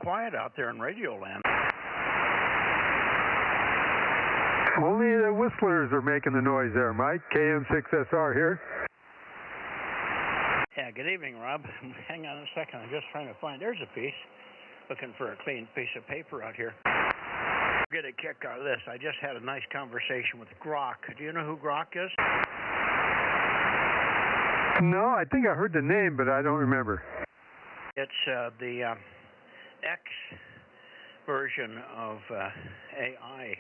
quiet out there in Radio Land. Only the whistlers are making the noise there, Mike. KM6SR here. Yeah, good evening, Rob. Hang on a second. I'm just trying to find... There's a piece. Looking for a clean piece of paper out here. Get a kick out of this. I just had a nice conversation with Grok. Do you know who Grok is? No, I think I heard the name, but I don't remember. It's the X version of AI.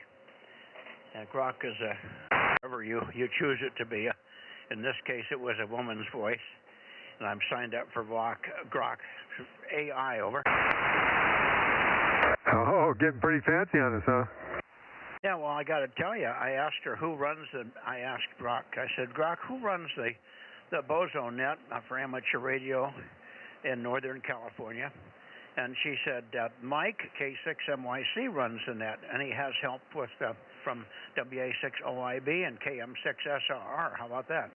Grok is whatever you choose it to be. In this case, it was a woman's voice, and I'm signed up for Grok AI. Over. Oh, getting pretty fancy on us, huh? Yeah, well, I got to tell you, I asked her who runs I asked Grok. I said, Grok, who runs the Bozo Net for amateur radio in Northern California? And she said, Mike, K6MYC runs the net, and he has help with from WA6OIB and KM6SR. How about that?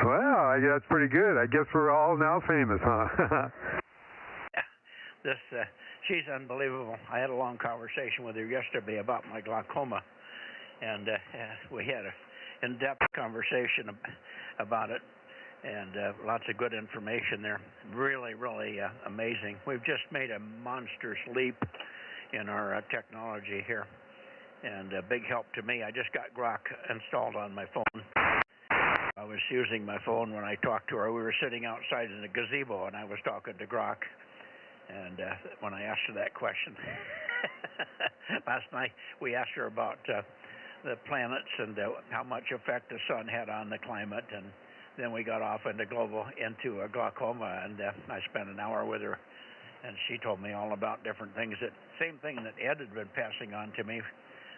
Well, that's pretty good. I guess we're all now famous, huh? Yeah, she's unbelievable. I had a long conversation with her yesterday about my glaucoma, and we had an in-depth conversation about it. And lots of good information there. Really, really amazing. We've just made a monstrous leap in our technology here, and a big help to me. I just got Grok installed on my phone. I was using my phone when I talked to her. We were sitting outside in the gazebo, and I was talking to Grok. And when I asked her that question last night, we asked her about the planets and how much effect the sun had on the climate, and then we got off into glaucoma, and I spent an hour with her, and she told me all about different things. Same thing that Ed had been passing on to me,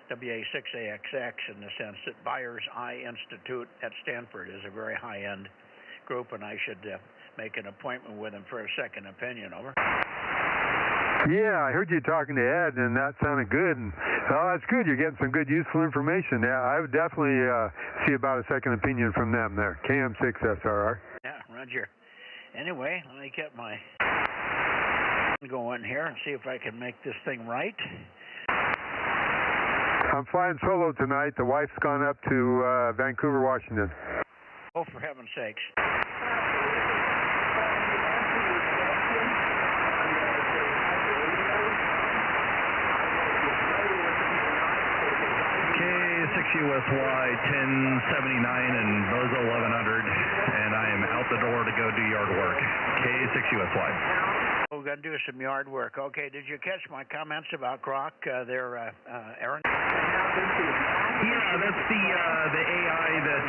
WA6AXX, in the sense that Byers Eye Institute at Stanford is a very high-end group, and I should make an appointment with them for a second opinion. Over. Yeah, I heard you talking to Ed, and that sounded good. And that's good. You're getting some good, useful information. Yeah, I would definitely see about a second opinion from them there. KM6SRR. Yeah, Roger. Anyway, let me get my going here and see if I can make this thing right. I'm flying solo tonight. The wife's gone up to Vancouver, Washington. Oh, for heaven's sakes. K6USY 1079 and Bozo 1100, and I am out the door to go do yard work. K6USY. We're going to do some yard work. Okay, did you catch my comments about Grok there, Aaron? Yeah, that's the AI that,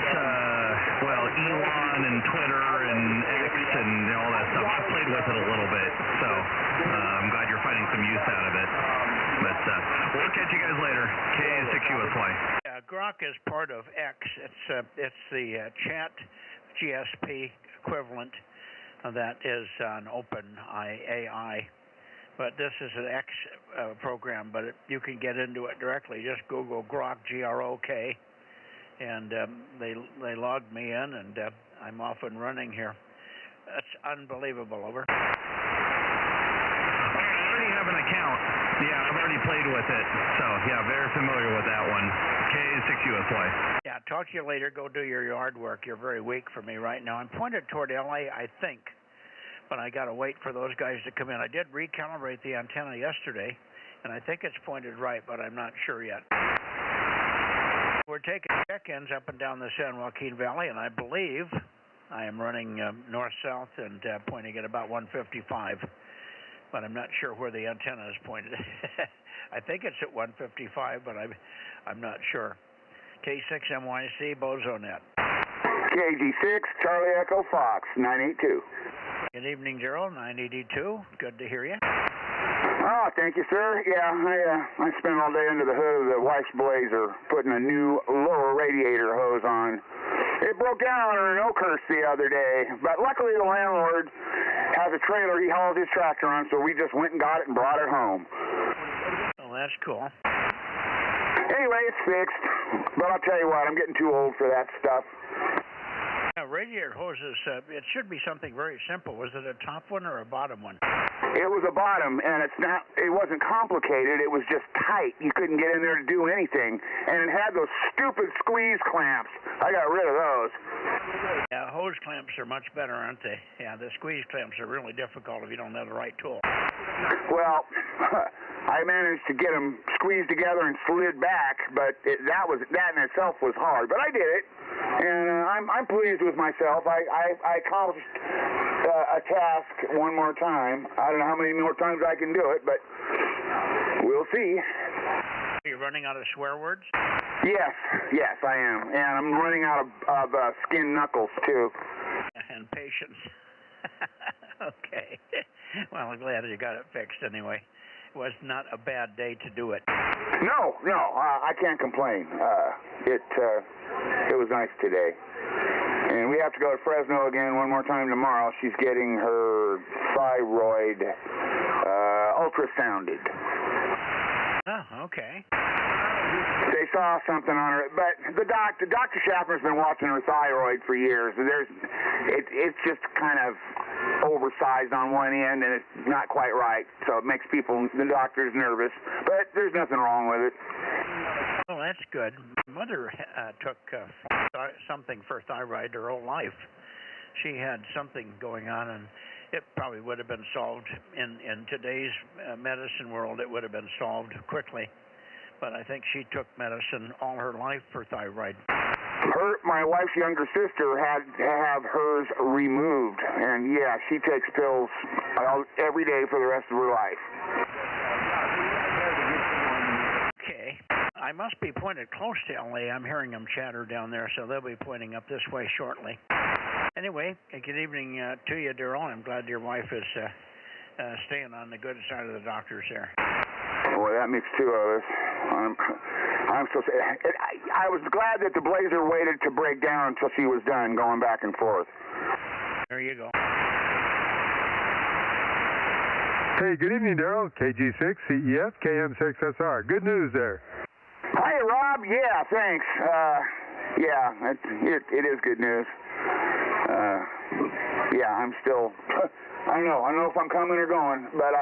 Elon and Twitter and X and all that stuff. I've played with it a little bit, so I'm glad you're finding some use out of it. But we'll catch you guys later. K6USY. Grok is part of X. It's the chat GSP equivalent that is an open AI. But this is an X program, but you can get into it directly. Just Google Grok, G-R-O-K, and they logged me in, and I'm off and running here. That's unbelievable. Over. I already have an account. Yeah, I've already played with it. So, yeah, very familiar with that one. K6USY. Yeah, talk to you later. Go do your yard work. You're very weak for me right now. I'm pointed toward L.A., I think. But I got to wait for those guys to come in. I did recalibrate the antenna yesterday, and I think it's pointed right, but I'm not sure yet. We're taking check-ins up and down the San Joaquin Valley, and I believe I am running north-south and pointing at about 155, but I'm not sure where the antenna is pointed. I think it's at 155, but I'm not sure. K6MYC, Bozo Net. KG6, Charlie Echo Fox, 982. Good evening, Gerald, 982. Good to hear you. Oh, thank you, sir. Yeah, I spent all day under the hood of the wife's Blazer putting a new lower radiator hose on. It broke down on an Oakhurst the other day, but luckily the landlord has a trailer he hauls his tractor on, so we just went and got it and brought it home. Well, that's cool. Anyway, it's fixed, but I'll tell you what, I'm getting too old for that stuff. Now, radiator hoses, it should be something very simple. Was it a top one or a bottom one? It was a bottom, and it wasn't complicated. It was just tight. You couldn't get in there to do anything. And it had those stupid squeeze clamps. I got rid of those. Yeah, hose clamps are much better, aren't they? Yeah, the squeeze clamps are really difficult if you don't have the right tool. Well, I managed to get them squeezed together and slid back, but that in itself was hard. But I did it, and I'm pleased with myself. I accomplished a task one more time. I don't know how many more times I can do it, but we'll see. Are you running out of swear words? Yes, I am, and I'm running out of skin knuckles too. And patience. Okay. Well, I'm glad you got it fixed anyway. It was not a bad day to do it. No, I can't complain. It was nice today. And we have to go to Fresno again one more time tomorrow. She's getting her thyroid ultrasounded. Oh, okay. They saw something on her, but Dr. Schaffner's been watching her thyroid for years. It's just kind of oversized on one end, and it's not quite right, so it makes the doctors nervous. But there's nothing wrong with it. Well, that's good. My mother took something for thyroid her whole life. She had something going on, and it probably would have been solved in today's medicine world. It would have been solved quickly. But I think she took medicine all her life for thyroid. My wife's younger sister had to have hers removed, and yeah, she takes pills every day for the rest of her life. Okay. I must be pointed close to LA. I'm hearing them chatter down there, so they'll be pointing up this way shortly. Anyway, good evening to you, Daryl. I'm glad your wife is staying on the good side of the doctors there. Boy, that makes two of us. I'm so sad. I was glad that the Blazer waited to break down until she was done going back and forth. There you go. Hey, good evening, Daryl. KG6, CEF, KM6SR. Good news there. Hi, Rob. Yeah, thanks. Yeah, it is good news. Yeah, I'm still. I don't know if I'm coming or going, but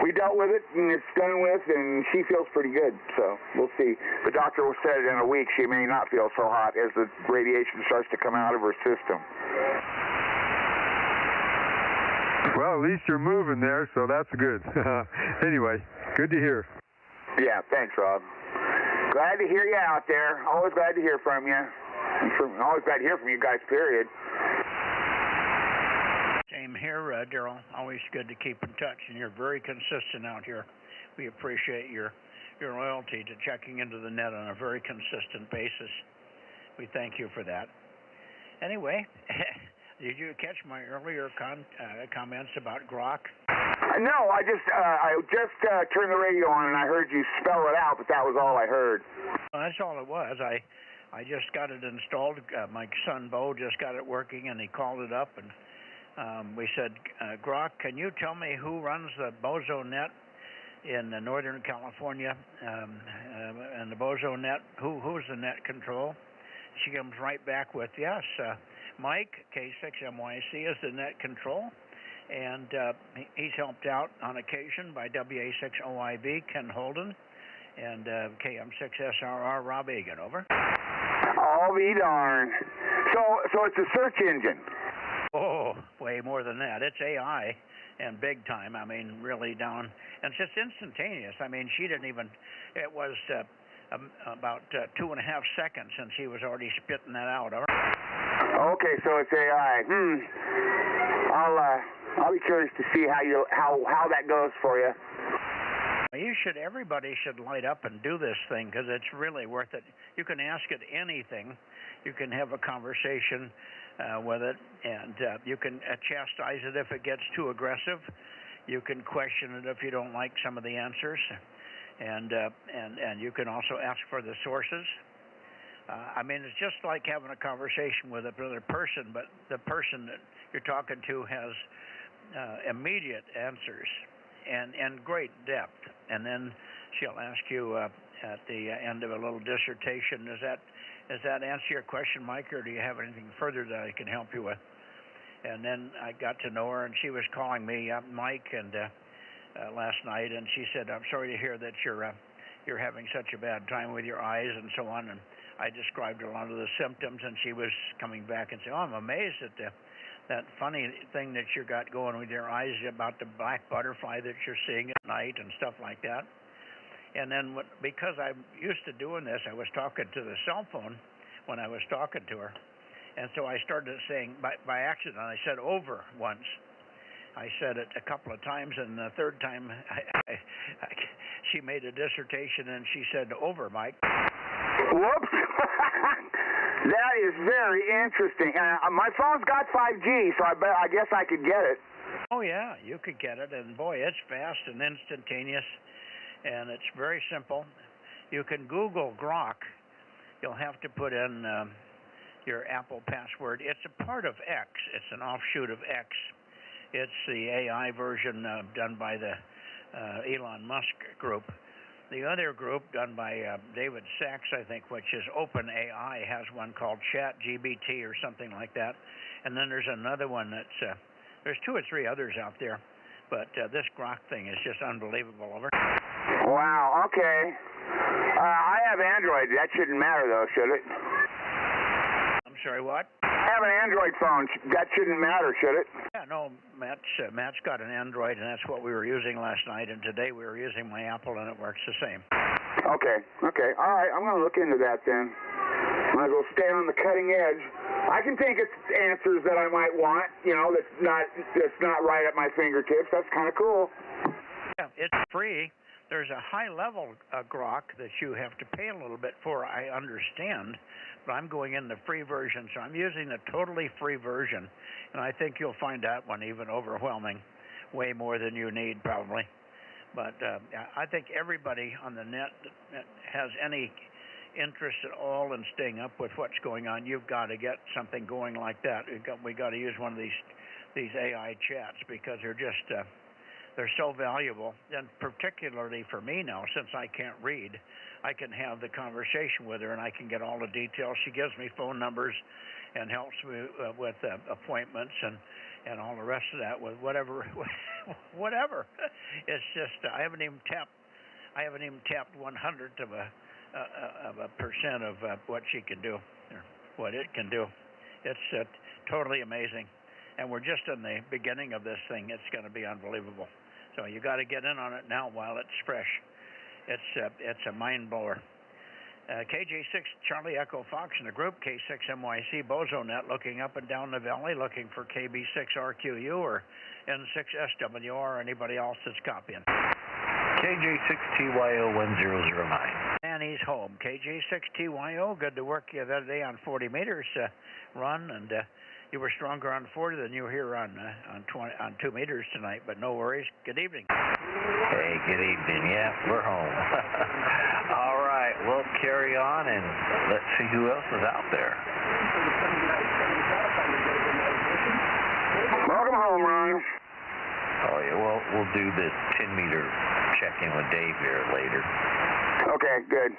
we dealt with it and it's done with, and she feels pretty good. So we'll see. The doctor said in a week she may not feel so hot as the radiation starts to come out of her system. Well, at least you're moving there, so that's good. Anyway, good to hear. Yeah, thanks, Rob. Glad to hear you out there. Always glad to hear from you. Always glad to hear from you guys, period. Same here, Daryl. Always good to keep in touch, and you're very consistent out here. We appreciate your loyalty to checking into the net on a very consistent basis. We thank you for that. Anyway, did you catch my earlier comments about grok? No, I just turned the radio on and I heard you spell it out, but that was all I heard. Well, that's all it was. I just got it installed. My son Bo just got it working, and he called it up, and we said, Grok, can you tell me who runs the Bozo Net in Northern California? And the Bozo Net, who's the net control? She comes right back with, yes, Mike, K6MYC is the net control. And he's helped out on occasion by WA6OIB, Ken Holden, and KM6SRR, Rob Egan, over. I'll be darned. So it's a search engine. Oh, way more than that. It's AI, and big time. I mean, really down. And it's just instantaneous. I mean, she didn't even, it was about 2.5 seconds, and she was already spitting that out. Okay, so it's AI. I'll be curious to see how that goes for you. Everybody should light up and do this thing, because it's really worth it. You can ask it anything. You can have a conversation with it, and you can chastise it if it gets too aggressive. You can question it if you don't like some of the answers, and you can also ask for the sources. I mean, it's just like having a conversation with another person, but the person that you're talking to has immediate answers and great depth. And then she'll ask you at the end of a little dissertation, does that answer your question, Mike, or do you have anything further that I can help you with? And then I got to know her, and she was calling me, Mike, and last night, and she said, "I'm sorry to hear that you're having such a bad time with your eyes and so on." And I described a lot of the symptoms, and she was coming back and saying, "Oh, I'm amazed at that funny thing that you got going with your eyes about the black butterfly that you're seeing at night and stuff like that." And then because I'm used to doing this, I was talking to the cell phone when I was talking to her. And so I started saying, by accident, I said over once. I said it a couple of times, and the third time she made a dissertation, and she said, "Over, Mike." Whoops. That is very interesting. My phone's got 5G, so I guess I could get it. Oh, yeah, you could get it, and boy, it's fast and instantaneous, and it's very simple. You can Google Grok. You'll have to put in your Apple password. It's a part of X. It's an offshoot of X. It's the AI version done by the Elon Musk group. The other group done by David Sachs, I think, which is OpenAI, has one called ChatGPT or something like that. And then there's another one that's, there's 2 or 3 others out there. But this Grok thing is just unbelievable. Over. Wow, okay. I have Android. That shouldn't matter, though, should it? I'm sorry, what? I have an Android phone. That shouldn't matter, should it? Yeah, no, Matt's got an Android, and that's what we were using last night. And today we were using my Apple, and it works the same. Okay. All right, I'm going to look into that then. Might as well stay on the cutting edge. I can think of answers that I might want, that's not right at my fingertips. That's kind of cool. Yeah, it's free. There's a high-level Grok that you have to pay a little bit for, I understand, but I'm going in the free version, so I'm using the totally free version, and I think you'll find that one even overwhelming, way more than you need probably. But I think everybody on the net that has any interest at all in staying up with what's going on, you've got to get something going like that. We got to use one of these AI chats because they're just they're so valuable, and particularly for me now, since I can't read, I can have the conversation with her, and I can get all the details. She gives me phone numbers and helps me with appointments and all the rest of that with whatever. It's just I haven't even tapped 1/100th of a percent of what she can do, or what it can do. It's totally amazing, and we're just in the beginning of this thing. It's going to be unbelievable. So you got to get in on it now while it's fresh. It's a mind blower. KJ6 Charlie Echo Fox in the group, K6MYC Bozo Net, looking up and down the valley, looking for KB6RQU or N6SWR or anybody else that's copying. KJ6TYO1009. And he's home. KJ6TYO, good to work you the other day on 40 meters run, and you were stronger on 40 than you were here on 2 meters tonight, but no worries. Good evening. Hey, good evening. Yeah, we're home. All right, we'll carry on and let's see who else is out there. Welcome home, Ron. Oh, yeah, well, we'll do the 10-meter check-in with Dave here later. Okay, good.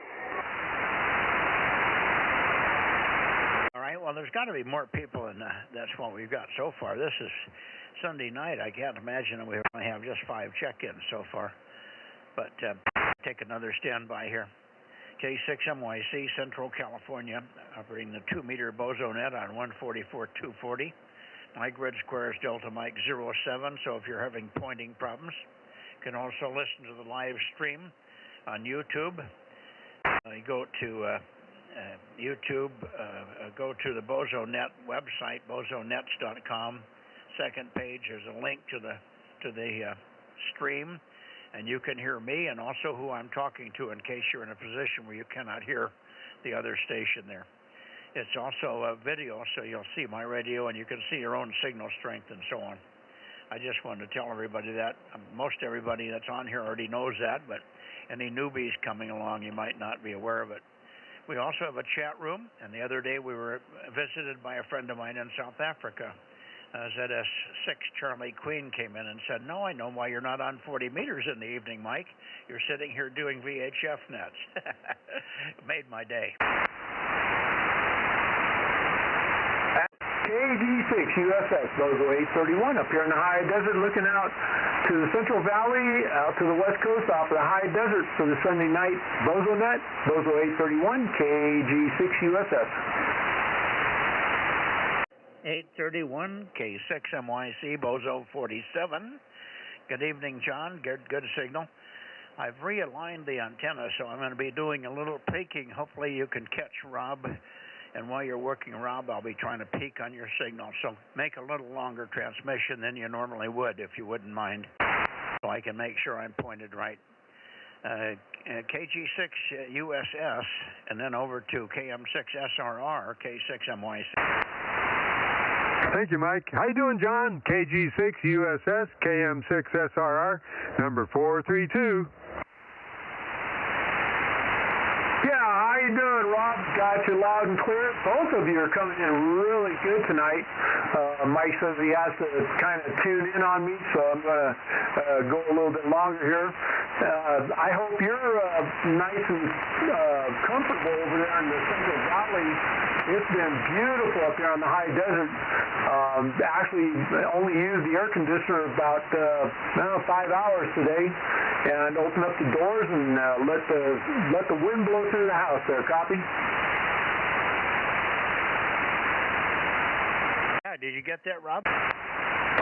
All right, well, there's got to be more people than that's what we've got so far. This is Sunday night. I can't imagine that we only have just 5 check-ins so far. But take another standby here. K6MYC, Central California, operating the 2-meter Bozo Net on 144.240. My grid square is Delta Mike 07, so if you're having pointing problems, you can also listen to the live stream on YouTube. You go to YouTube, go to the Bozo Net website, bozonets.com. Second page, there's a link to the stream, and you can hear me and also who I'm talking to in case you're in a position where you cannot hear the other station there. It's also a video, so you'll see my radio and you can see your own signal strength and so on. I just wanted to tell everybody that. Most everybody that's on here already knows that, but any newbies coming along, you might not be aware of it. We also have a chat room, and the other day we were visited by a friend of mine in South Africa. ZS6 Charlie Queen came in and said, "No, I know why you're not on 40 meters in the evening, Mike. You're sitting here doing VHF nets." It made my day. KG6 USS, Bozo 831, up here in the high desert, looking out to the Central Valley, out to the west coast, off of the high desert for the Sunday night Bozo Net, Bozo 831, KG6 USS. 831 K6MYC, Bozo 47. Good evening, John. Good signal. I've realigned the antenna, so I'm going to be doing a little peaking. Hopefully you can catch Rob. And while you're working, Rob, I'll be trying to peak on your signal. So make a little longer transmission than you normally would, if you wouldn't mind, so I can make sure I'm pointed right. KG6 USS, and then over to KM6 SRR, K6MYC. Thank you, Mike. How you doing, John? KG6 USS, KM6 SRR, number 432. Yeah, how you doing, Rob? Got you loud and clear. Both of you are coming in really good tonight. Mike says he has to kind of tune in on me, so I'm going to go a little bit longer here. I hope you're nice and comfortable over there in the Central Valley. It's been beautiful up there on the high desert. Actually, only used the air conditioner about 5 hours today, and opened up the doors and let the wind blow through the house there. Copy? Yeah, did you get that, Rob?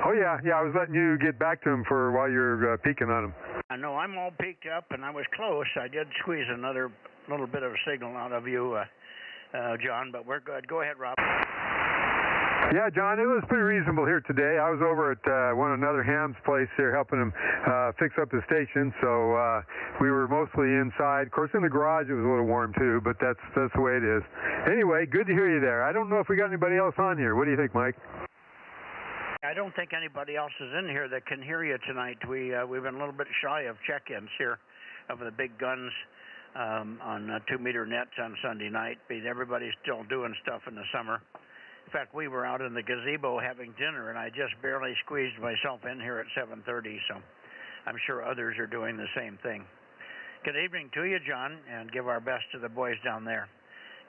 Oh, yeah. I was letting you get back to him for while you're peeking on him. I know I'm all peaked up, and I was close. I did squeeze another little bit of a signal out of you, John, but we're good. Go ahead, Rob. Yeah, John, it was pretty reasonable here today. I was over at another Ham's place here helping him fix up the station, so we were mostly inside. Of course, in the garage it was a little warm too, but that's the way it is. Anyway, good to hear you there. I don't know if we got anybody else on here. What do you think, Mike? I don't think anybody else is in here that can hear you tonight. We've been a little bit shy of check-ins here of the big guns on 2-meter nets on Sunday night. Everybody's still doing stuff in the summer. In fact, we were out in the gazebo having dinner, and I just barely squeezed myself in here at 7:30, so I'm sure others are doing the same thing. Good evening to you, John, and give our best to the boys down there.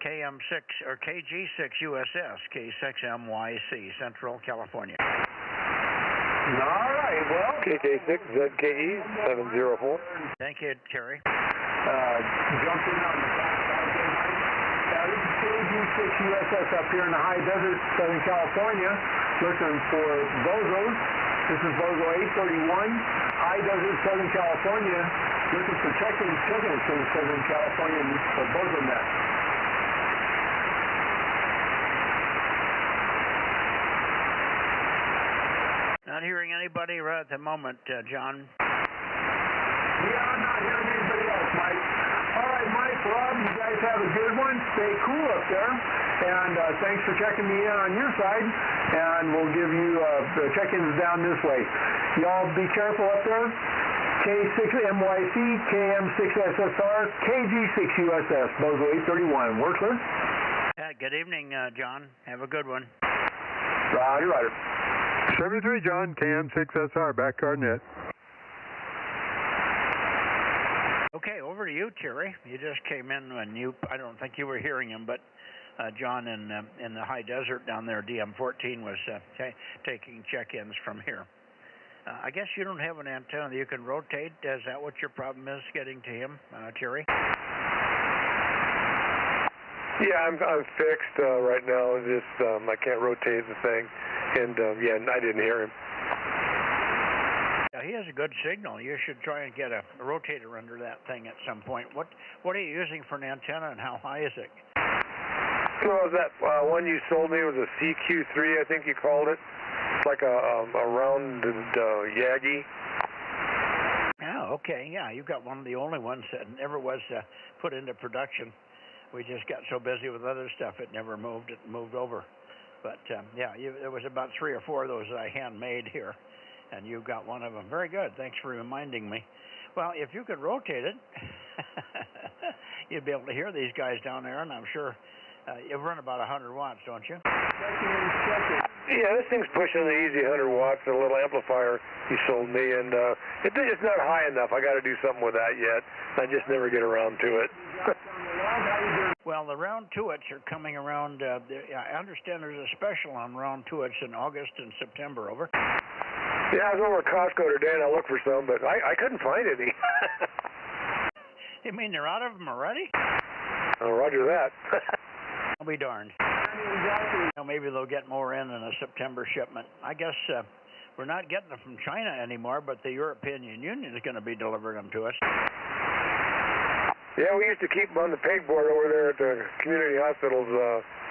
KM6 or KG6 USS, K6MYC, Central California. All right, well. KK6 ZKE 704. Thank you, Terry. Jumped in on the backside there, Mike. This is KG6 USS up here in the high desert, Southern California, looking for Bozos. This is Bozo 831, high desert, Southern California, looking for check-ins from Southern California for Bozo Net. Not hearing anybody right at the moment, John. Yeah, I'm not hearing anybody else, Mike. All right, Mike, Rob, you guys have a good one. Stay cool up there. And thanks for checking me in on your side. And we'll give you the check-ins down this way. Y'all be careful up there. K6MYC, KM6SSR, KG6 USS, Bozo 831. We're clear? Yeah, good evening, John. Have a good one. Roger. 73, John, KM6SR, back net. Okay, over to you, Terry. You just came in and I don't think you were hearing him, but John in the high desert down there, DM14, was taking check-ins from here. I guess you don't have an antenna that you can rotate. Is that what your problem is, getting to him, Terry? Yeah, I'm fixed right now. Just I can't rotate the thing, and I didn't hear him. Yeah, he has a good signal. You should try and get a rotator under that thing at some point. What are you using for an antenna, and how high is it? Well, that one you sold me was a CQ3, I think you called it. It's like a rounded Yagi. Oh, okay. Yeah, you've got one of the only ones that never was put into production. We just got so busy with other stuff, it never moved. It moved over. But, there was about 3 or 4 of those that I hand-made here, and you got one of them. Very good. Thanks for reminding me. Well, if you could rotate it, you'd be able to hear these guys down there, and I'm sure you run about 100 watts, don't you? Yeah, this thing's pushing the easy 100 watts, a little amplifier you sold me, and it's not high enough. I got to do something with that yet. I just never get around to it. Well, the round two-its are coming around. I understand there's a special on round two-its in August and September. Over. Yeah, I was over at Costco today and I looked for some, but I couldn't find any. You mean they're out of them already? Oh, roger that. I'll be darned. Maybe they'll get more in a September shipment. I guess we're not getting them from China anymore, but the European Union is going to be delivering them to us. Yeah, we used to keep them on the pegboard over there at the community hospital's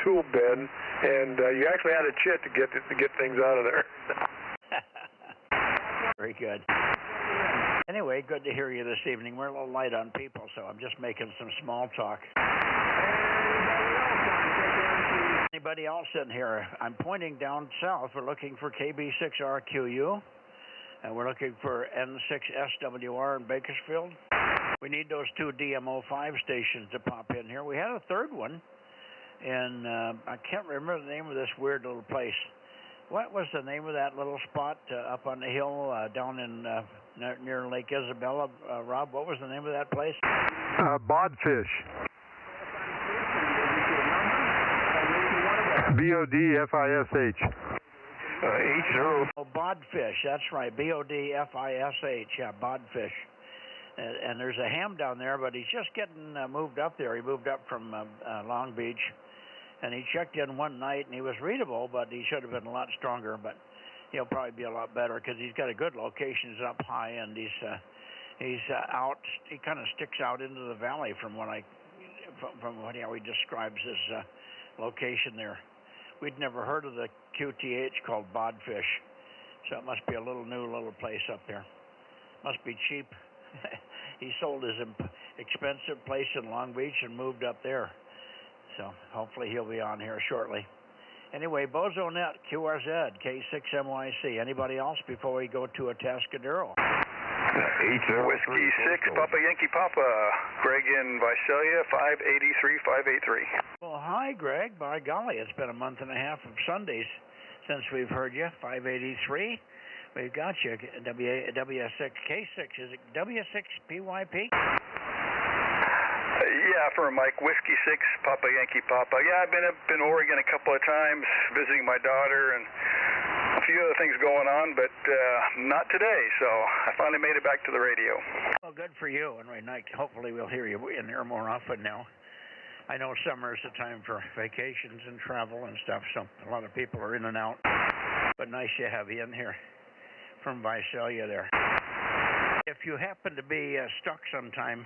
tool bin, and you actually had a chit to get things out of there. Very good. Anyway, good to hear you this evening. We're a little light on people, so I'm just making some small talk. Anybody else in here? I'm pointing down south. We're looking for KB6RQU, and we're looking for N6SWR in Bakersfield. We need those two DMO5 stations to pop in here. We had a third one, and I can't remember the name of this weird little place. What was the name of that little spot up on the hill down in near Lake Isabella? Rob, what was the name of that place? Bodfish. BODFISH. H0. Oh, Bodfish. That's right. BODFISH. Yeah, Bodfish. And there's a ham down there, but he's just getting moved up there. He moved up from Long Beach, and he checked in one night, and he was readable, but he should have been a lot stronger. But he'll probably be a lot better because he's got a good location. He's up high, and he's out. He kind of sticks out into the valley from what how he describes his location there. We'd never heard of the QTH called Bodfish, so it must be a new place up there. Must be cheap. He sold his expensive place in Long Beach and moved up there. So hopefully he'll be on here shortly. Anyway, Bozo Net, QRZ, K6MYC. Anybody else before we go to Atascadero? Whiskey 6, Papa Yankee Papa. Greg in Visalia, 583-583. Well, hi, Greg. By golly, it's been a month and a half of Sundays since we've heard you. 583. We've got you. W6K6. Is it W6PYP? Yeah, for Mike. Whiskey 6, Papa Yankee Papa. Yeah, I've been up in Oregon a couple of times visiting my daughter and a few other things going on, but not today, so I finally made it back to the radio. Well, good for you, and hopefully we'll hear you in there more often now. I know summer is the time for vacations and travel and stuff, so a lot of people are in and out, but nice to have you in here from Visalia there. If you happen to be stuck sometime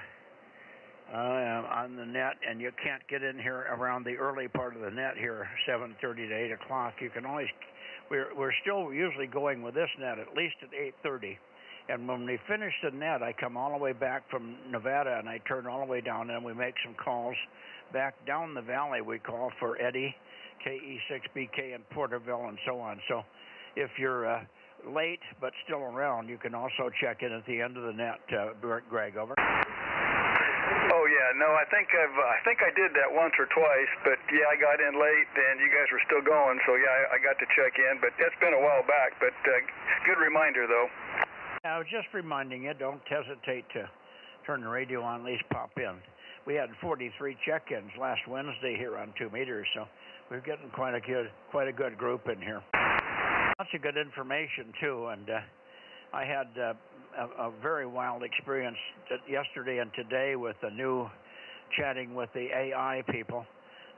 on the net and you can't get in here around the early part of the net here, 7:30 to 8 o'clock, you can always, we're still usually going with this net at least at 8:30. And when we finish the net, I come all the way back from Nevada and I turn all the way down and we make some calls back down the valley. We call for Eddie, KE6BK in Porterville and so on. So if you're late but still around, you can also check in at the end of the net. Greg, over. Oh yeah, no, I think I did that once or twice, but yeah, I got in late and you guys were still going, so yeah, I got to check in, but it's been a while back. But good reminder though. I was just reminding you, don't hesitate to turn the radio on, at least pop in. We had 43 check-ins last Wednesday here on 2 meters, so we're getting quite a good group in here. Lots of good information too, and I had a very wild experience yesterday and today with the new chatting with the AI people.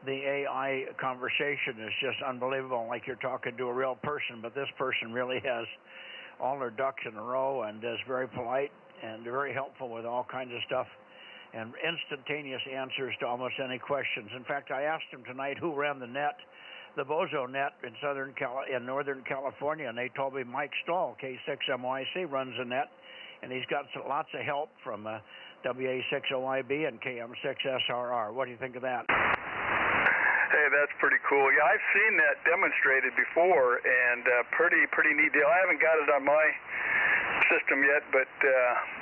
The AI conversation is just unbelievable, like you're talking to a real person, but this person really has all their ducks in a row and is very polite and very helpful with all kinds of stuff and instantaneous answers to almost any questions. In fact, I asked him tonight who ran the net, the Bozo Net in Northern California, and they told me Mike Stahl, K6MYC, runs the net, and he's got lots of help from WA6OIB and KM6SRR. What do you think of that? Hey, that's pretty cool. Yeah, I've seen that demonstrated before, and pretty neat deal. I haven't got it on my system yet, but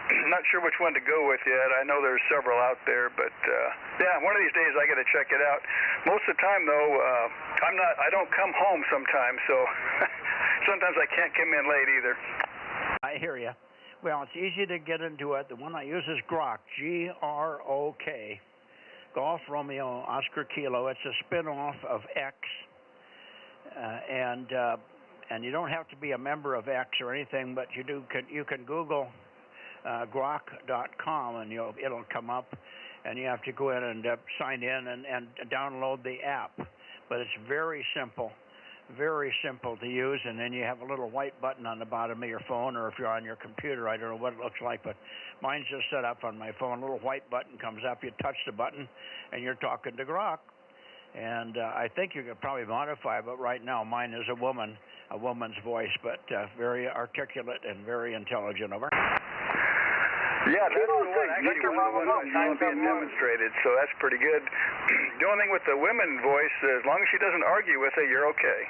I'm not sure which one to go with yet. I know there's several out there, but yeah, one of these days I got to check it out. Most of the time, though, I don't come home sometimes, so sometimes I can't come in late either. I hear you. Well, it's easy to get into it. The one I use is Grok, Grok. Golf Romeo Oscar Kilo. It's a spin-off of X, and you don't have to be a member of X or anything, but you can Google grok.com and it'll come up, and you have to go in and sign in and download the app. But it's very simple to use, and then you have a little white button on the bottom of your phone, or if you're on your computer, I don't know what it looks like, but mine's just set up on my phone. A little white button comes up, you touch the button, and you're talking to Grok. And I think you could probably modify it, but right now mine is a woman's voice, but very articulate and very intelligent. Over. Yeah, that's the one. Actually, one I saw being demonstrated, so that's pretty good. The only thing with the women voice, as long as she doesn't argue with it, you're okay.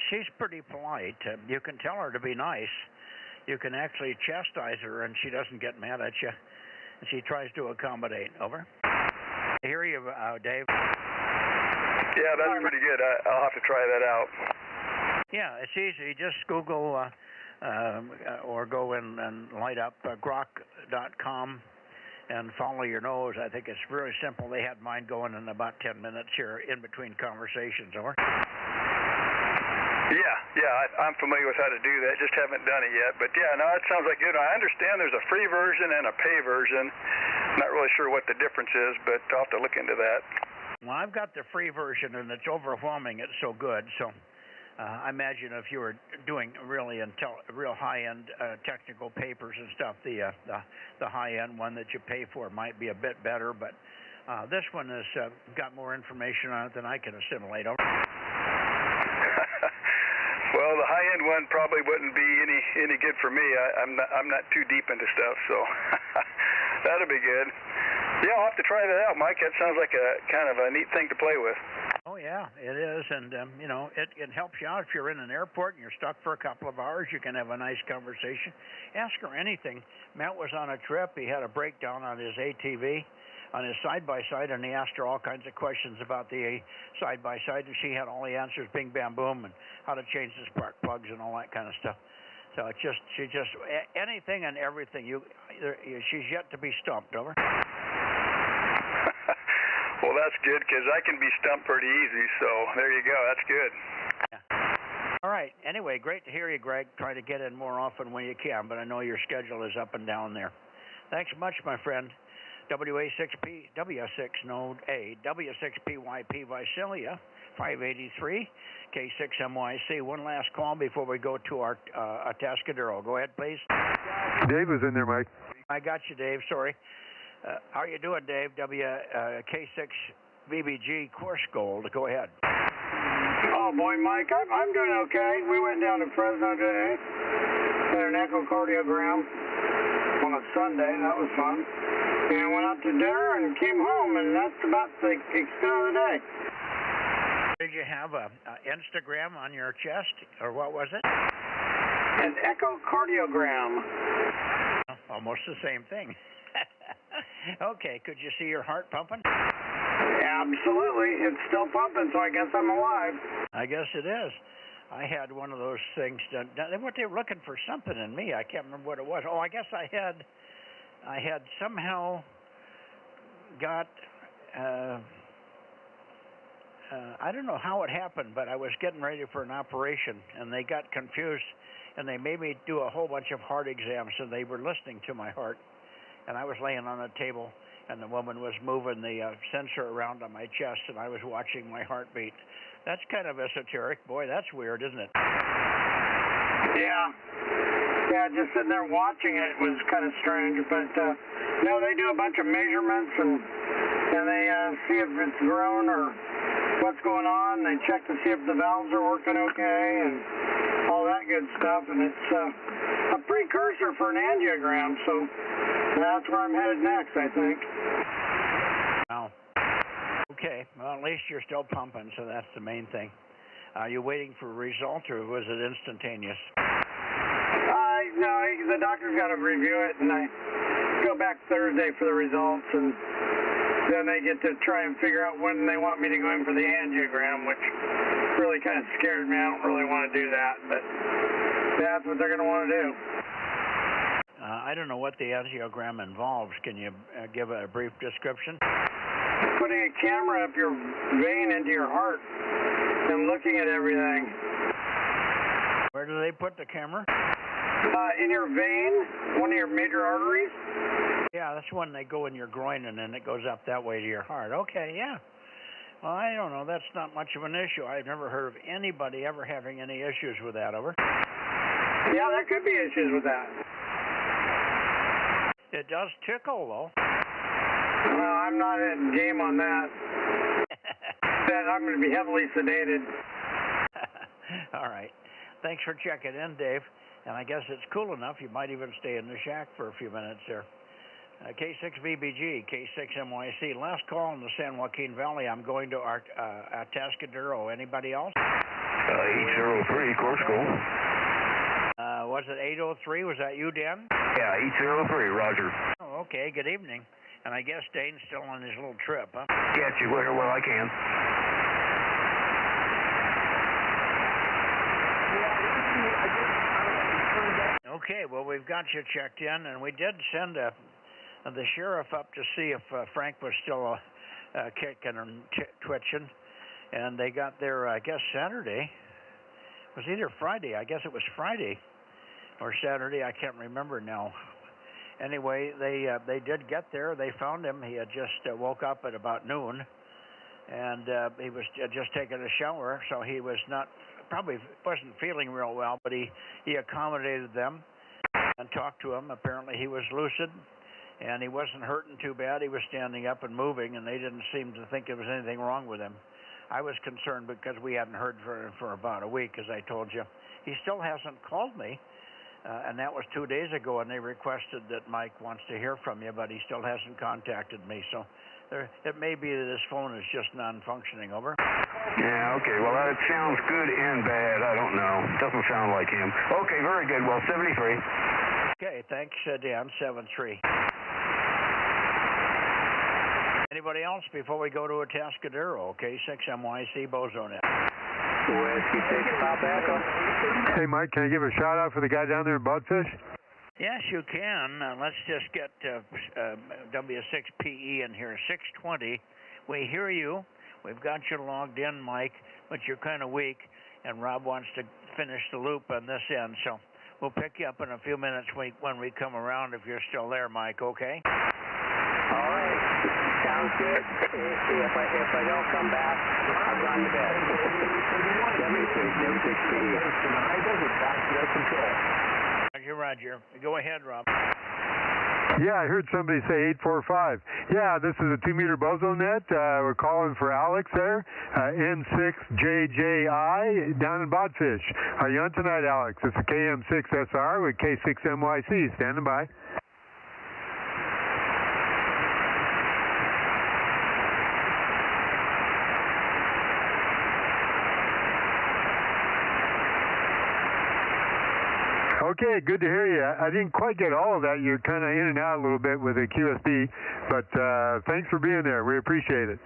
She's pretty polite. You can tell her to be nice. You can actually chastise her, and she doesn't get mad at you. She tries to accommodate. Over. I hear you, Dave. Yeah, that's pretty good. I'll have to try that out. Yeah, it's easy. Just Google or go in and light up grok.com and follow your nose. I think it's really simple. They had mine going in about 10 minutes here in between conversations. Over. Yeah, I'm familiar with how to do that. Just haven't done it yet. But yeah, no, it sounds like good. I understand there's a free version and a pay version. Not really sure what the difference is, but I'll have to look into that. Well, I've got the free version, and it's overwhelming. It's so good. So I imagine if you were doing really real high-end technical papers and stuff, the high-end one that you pay for might be a bit better. But this one has got more information on it than I can assimilate. Over. Well, the high-end one probably wouldn't be any good for me. I'm not too deep into stuff, so that'll be good. Yeah, I'll have to try that out, Mike. That sounds like a kind of a neat thing to play with. Oh yeah, it is, and it helps you out if you're in an airport and you're stuck for a couple of hours. You can have a nice conversation. Ask her anything. Matt was on a trip. He had a breakdown on his ATV, on his side-by-side, and he asked her all kinds of questions about the side-by-side, and she had all the answers, bing, bam, boom, and how to change the spark plugs and all that kind of stuff. So she just anything and everything. She's yet to be stumped. Over. Well, that's good, because I can be stumped pretty easy, so there you go. That's good. Yeah. All right. Anyway, great to hear you, Greg. Try to get in more often when you can, but I know your schedule is up and down there. Thanks much, my friend. WA6P, W6 Node A, W6PYP Visalia, 583, K6MYC. One last call before we go to our Atascadero. Go ahead, please. Dave was in there, Mike. I got you, Dave. Sorry. How are you doing, Dave? K6BBG Course Gold. Go ahead. Oh, boy, Mike, I'm doing okay. We went down to Fresno today, had an echocardiogram on a Sunday. That was fun. And went out to dinner and came home, and that's about the extent of the day. Did you have an Instagram on your chest, or what was it? An echocardiogram. Almost the same thing. Okay, could you see your heart pumping? Absolutely. It's still pumping, so I guess I'm alive. I guess it is. I had one of those things done. They were looking for something in me. I can't remember what it was. Oh, I guess I had somehow got, I don't know how it happened, but I was getting ready for an operation, and they got confused, and they made me do a whole bunch of heart exams, and they were listening to my heart. And I was laying on a table, and the woman was moving the sensor around on my chest, and I was watching my heartbeat. That's kind of esoteric. Boy, that's weird, isn't it? Yeah, just sitting there watching it was kind of strange. But, no, they do a bunch of measurements, and they see if it's grown or what's going on. They check to see if the valves are working okay and all that good stuff. And it's a precursor for an angiogram, so that's where I'm headed next, I think. Wow. Okay. Well, at least you're still pumping, so that's the main thing. Are you waiting for a result, or was it instantaneous? No, the doctor's got to review it, and I go back Thursday for the results, and then they get to try and figure out when they want me to go in for the angiogram, which really kind of scared me. I don't really want to do that, but that's what they're going to want to do. I I don't know what the angiogram involves. Can you give a brief description? Putting a camera up your vein into your heart and looking at everything. Where do they put the camera? In your vein, one of your major arteries. Yeah, that's when they go in your groin and then it goes up that way to your heart. Okay, yeah. Well, I don't know. That's not much of an issue. I've never heard of anybody ever having any issues with that. Over. Yeah, there could be issues with that. It does tickle, though. Well, I'm not in game on that. I'm going to be heavily sedated. All right. Thanks for checking in, Dave. And I guess it's cool enough, you might even stay in the shack for a few minutes there. K6VBG, K6MYC. Last call in the San Joaquin Valley. I'm going to Atascadero. Anybody else? 803, course goal. Was it 803? Was that you, Dan? Yeah, 803, roger. Oh, okay. Good evening. And I guess Dane's still on his little trip, huh? Get you where I can. Okay, well, we've got you checked in, and we did send the sheriff up to see if Frank was still kicking and twitching, and they got there, I guess, Saturday. It was either Friday. I guess it was Friday or Saturday. I can't remember now. Anyway, they did get there. They found him. He had just woke up at about noon, and he was just taking a shower, so he was probably wasn't feeling real well, but he accommodated them and talked to him. Apparently he was lucid, and he wasn't hurting too bad. He was standing up and moving, and they didn't seem to think there was anything wrong with him. I was concerned because we hadn't heard for about a week, as I told you. He still hasn't called me, and that was 2 days ago, and they requested that Mike wants to hear from you, but he still hasn't contacted me. So it may be that his phone is just non-functioning. Over. Yeah, okay. Well, it sounds good and bad. I don't know. Doesn't sound like him. Okay, very good. Well, 73. Okay, thanks, Dan. 73. Anybody else before we go to Atascadero? K6MYC, Bozo Net. Whiskey, take it, Pop Echo. Hey, Mike, can I give a shout-out for the guy down there in Budfish? Yes, you can. Let's just get W6PE in here. 620. We hear you. We've got you logged in, Mike, but you're kind of weak, and Rob wants to finish the loop on this end, so we'll pick you up in a few minutes when we come around if you're still there, Mike, okay? All right. Sounds good. If I don't come back, I'm gone to bed. W6PE. Back to their control. Roger. Go ahead, Rob. Yeah, I heard somebody say 845. Yeah, this is a 2-meter Bozo Net. We're calling for Alex there, N6JJI down in Bodfish. Are you on tonight, Alex? It's a KM6SR with K6MYC. Standing by. Okay, good to hear you. I didn't quite get all of that. You're kind of in and out a little bit with the QSB, but thanks for being there. We appreciate it.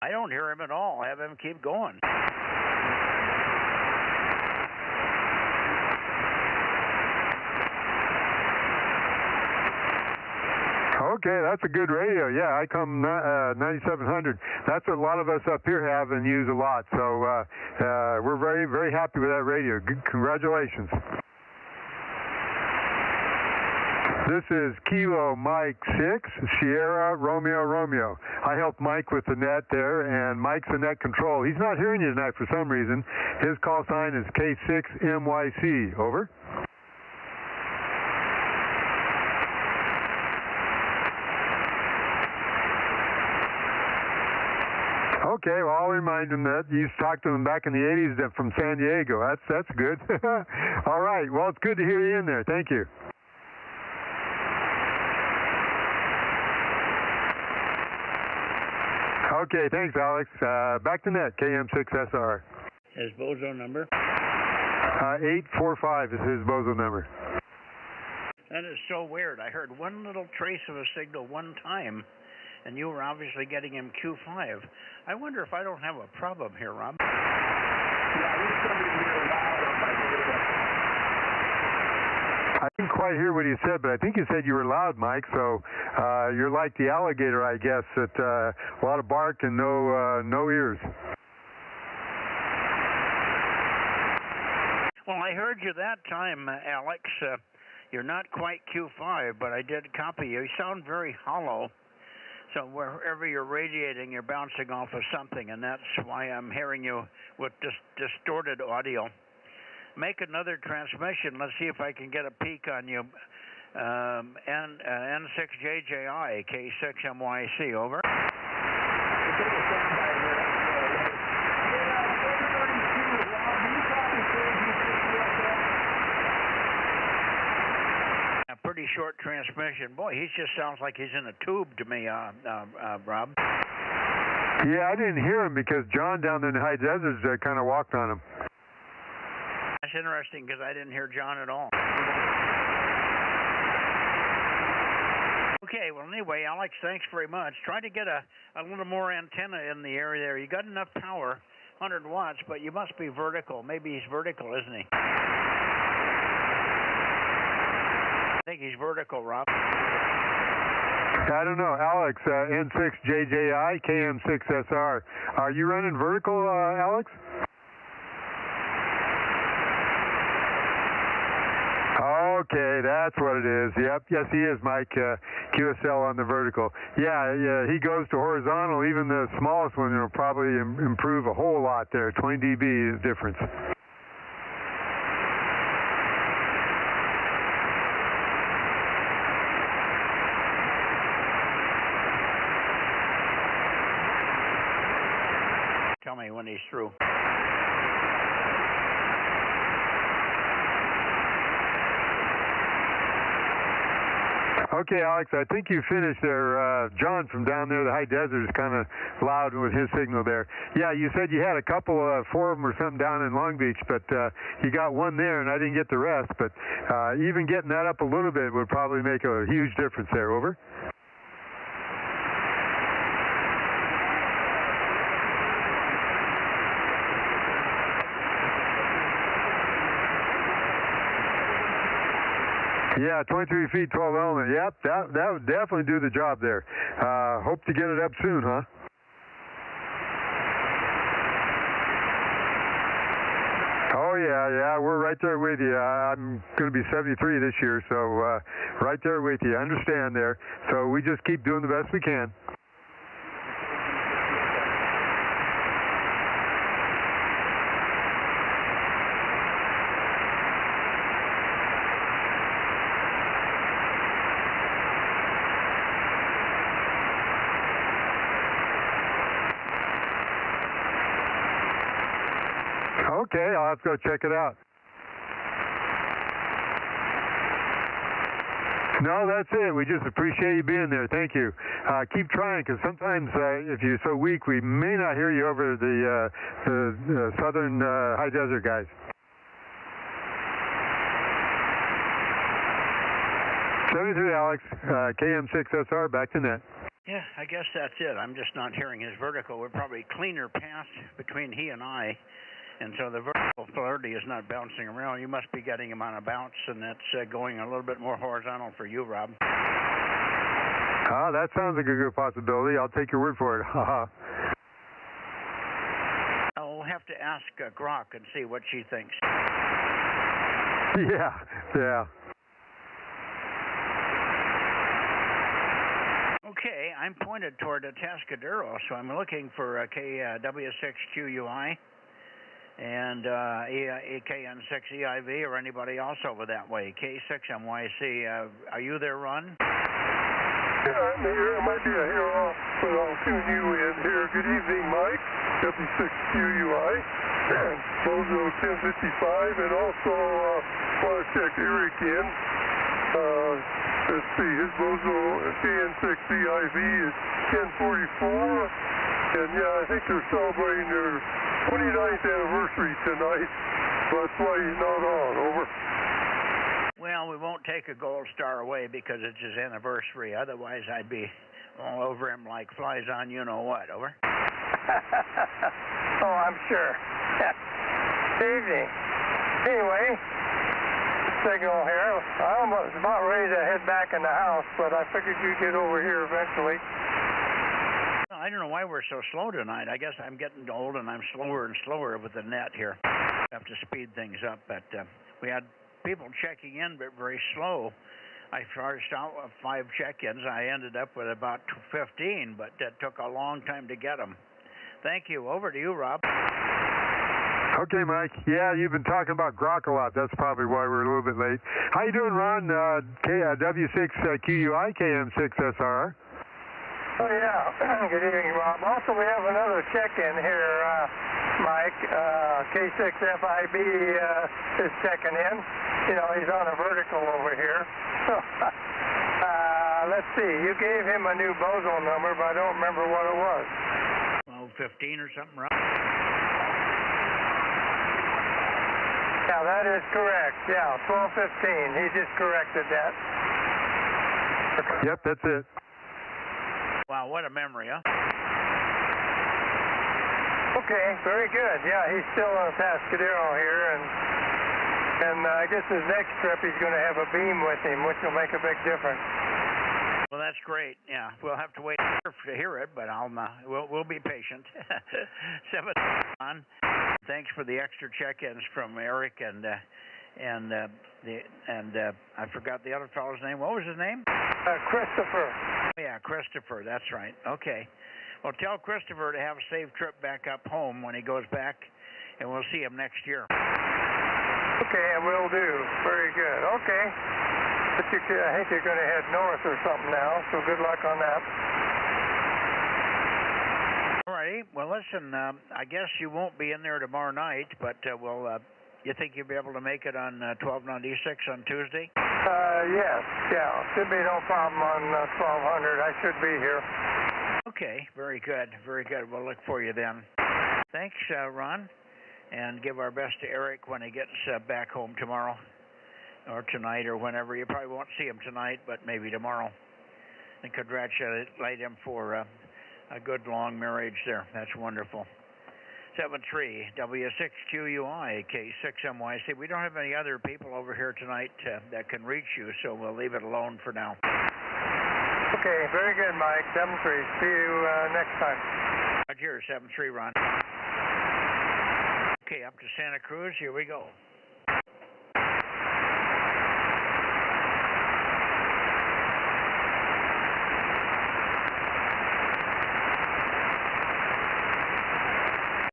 I don't hear him at all. Have him keep going. Okay, that's a good radio. Yeah, ICOM 9700. That's what a lot of us up here have and use a lot. So we're very, very happy with that radio. Good, congratulations. This is Kilo Mike 6, Sierra Romeo Romeo. I helped Mike with the net there, and Mike's the net control. He's not hearing you tonight for some reason. His call sign is K6MYC. Over. Okay, well, I'll remind him that you used to talk to him back in the 80s from San Diego. That's good. All right, well, it's good to hear you in there. Thank you. Okay, thanks, Alex. Back to net, KM6SR. His Bozo number? 845 is his Bozo number. That is so weird. I heard one little trace of a signal one time, and you were obviously getting him Q5. I wonder if I don't have a problem here, Rob. I didn't quite hear what he said, but I think he said you were loud, Mike. So you're like the alligator, I guess, that a lot of bark and no ears. Well, I heard you that time, Alex. You're not quite Q5, but I did copy you. You sound very hollow. So wherever you're radiating, you're bouncing off of something, and that's why I'm hearing you with distorted audio. Make another transmission. Let's see if I can get a peek on you. N6JJI, K6MYC, over. A pretty short transmission. Boy, he just sounds like he's in a tube to me, Rob. Yeah, I didn't hear him because John down there in the high deserts kind of walked on him. That's interesting because I didn't hear John at all. Okay, well, anyway, Alex, thanks very much. Try to get a little more antenna in the area there. You got enough power, 100 watts, but you must be vertical. Maybe he's vertical, isn't he? I think he's vertical, Rob. I don't know. Alex, N6JJI, KM6SR. Are you running vertical, Alex? Okay, that's what it is. Yep, yes, he is, Mike. QSL on the vertical. Yeah, he goes to horizontal. Even the smallest one will probably improve a whole lot there. 20 dB is difference. Tell me when he's through. Okay, Alex, I think you finished there. John from down there, the high desert, is kind of loud with his signal there. Yeah, you said you had a couple, 4 of them or something down in Long Beach, but you got one there, and I didn't get the rest. But even getting that up a little bit would probably make a huge difference there. Over. Yeah, 23 feet, 12 element. Yep, that would definitely do the job there. Hope to get it up soon, huh? Oh, yeah, we're right there with you. I'm going to be 73 this year, so right there with you. I understand there. So we just keep doing the best we can. Okay, I'll have to go check it out. No, that's it. We just appreciate you being there. Thank you. Keep trying, because sometimes if you're so weak, we may not hear you over the southern high desert guys. '73, Alex. KM6SR, back to net. Yeah, I guess that's it. I'm just not hearing his vertical. We're probably cleaner paths between he and I. And so the vertical polarity is not bouncing around. You must be getting him on a bounce, and that's going a little bit more horizontal for you, Rob. Oh, that sounds like a good possibility. I'll take your word for it. I'll have to ask Grok and see what she thinks. Yeah. Okay, I'm pointed toward Atascadero, so I'm looking for KW6QUI. And KN6EIV or anybody else over that way. K6MYC, are you there, Ron? Yeah, I'm here. I might be here off, but I'll tune you in here. Good evening, Mike. W6QUI. Bozo 1055, and also want to check Eric in. Let's see, his Bozo KN6EIV is 1044. And yeah, I think they're celebrating their 29th anniversary tonight, so that's why he's not on. Over. Well, we won't take a gold star away because it's his anniversary. Otherwise, I'd be all over him like flies on you-know-what. Over. Oh, I'm sure. Good evening. Anyway, signal here. I was about ready to head back in the house, but I figured you'd get over here eventually. I don't know why we're so slow tonight. I guess I'm getting old and I'm slower and slower with the net here. I have to speed things up, but we had people checking in, but very slow. I started out with 5 check-ins. I ended up with about 15, but that took a long time to get them. Thank you. Over to you, Rob. Okay, Mike. Yeah, you've been talking about grok a lot. That's probably why we're a little bit late. How you doing, Ron? W6QUI, KM6SR. Oh, yeah. Good evening, Rob. Also, we have another check-in here, Mike. K6FIB is checking in. You know, he's on a vertical over here. Let's see. You gave him a new Bozo number, but I don't remember what it was. 1215 or something, Rob? Yeah, that is correct. Yeah, 1215. He just corrected that. Yep, that's it. Wow, what a memory, huh? Okay, very good. Yeah, he's still on Tascadero here, and I guess his next trip he's going to have a beam with him, which will make a big difference. Well, that's great. Yeah, we'll have to wait to hear it, but we'll be patient. 7 on. Thanks for the extra check-ins from Eric and I forgot the other fellow's name. What was his name? Christopher. Yeah, Christopher. That's right. Okay. Well, tell Christopher to have a safe trip back up home when he goes back, and we'll see him next year. Okay, I will do. Very good. Okay. But I think you're going to head north or something now, so good luck on that. All righty. Well, listen, I guess you won't be in there tomorrow night, but you think you'll be able to make it on 1296 on Tuesday? Yes. Yeah. Should be no problem on 1200. I should be here. Okay. Very good. Very good. We'll look for you then. Thanks, Ron. And give our best to Eric when he gets back home tomorrow or tonight or whenever. You probably won't see him tonight, but maybe tomorrow. And congratulate him for a good long marriage there. That's wonderful. 73 W6QUI K6MYC. We don't have any other people over here tonight that can reach you, so we'll leave it alone for now. Okay, very good, Mike. 73. See you next time. Roger, 73, Ron. Okay, up to Santa Cruz. Here we go.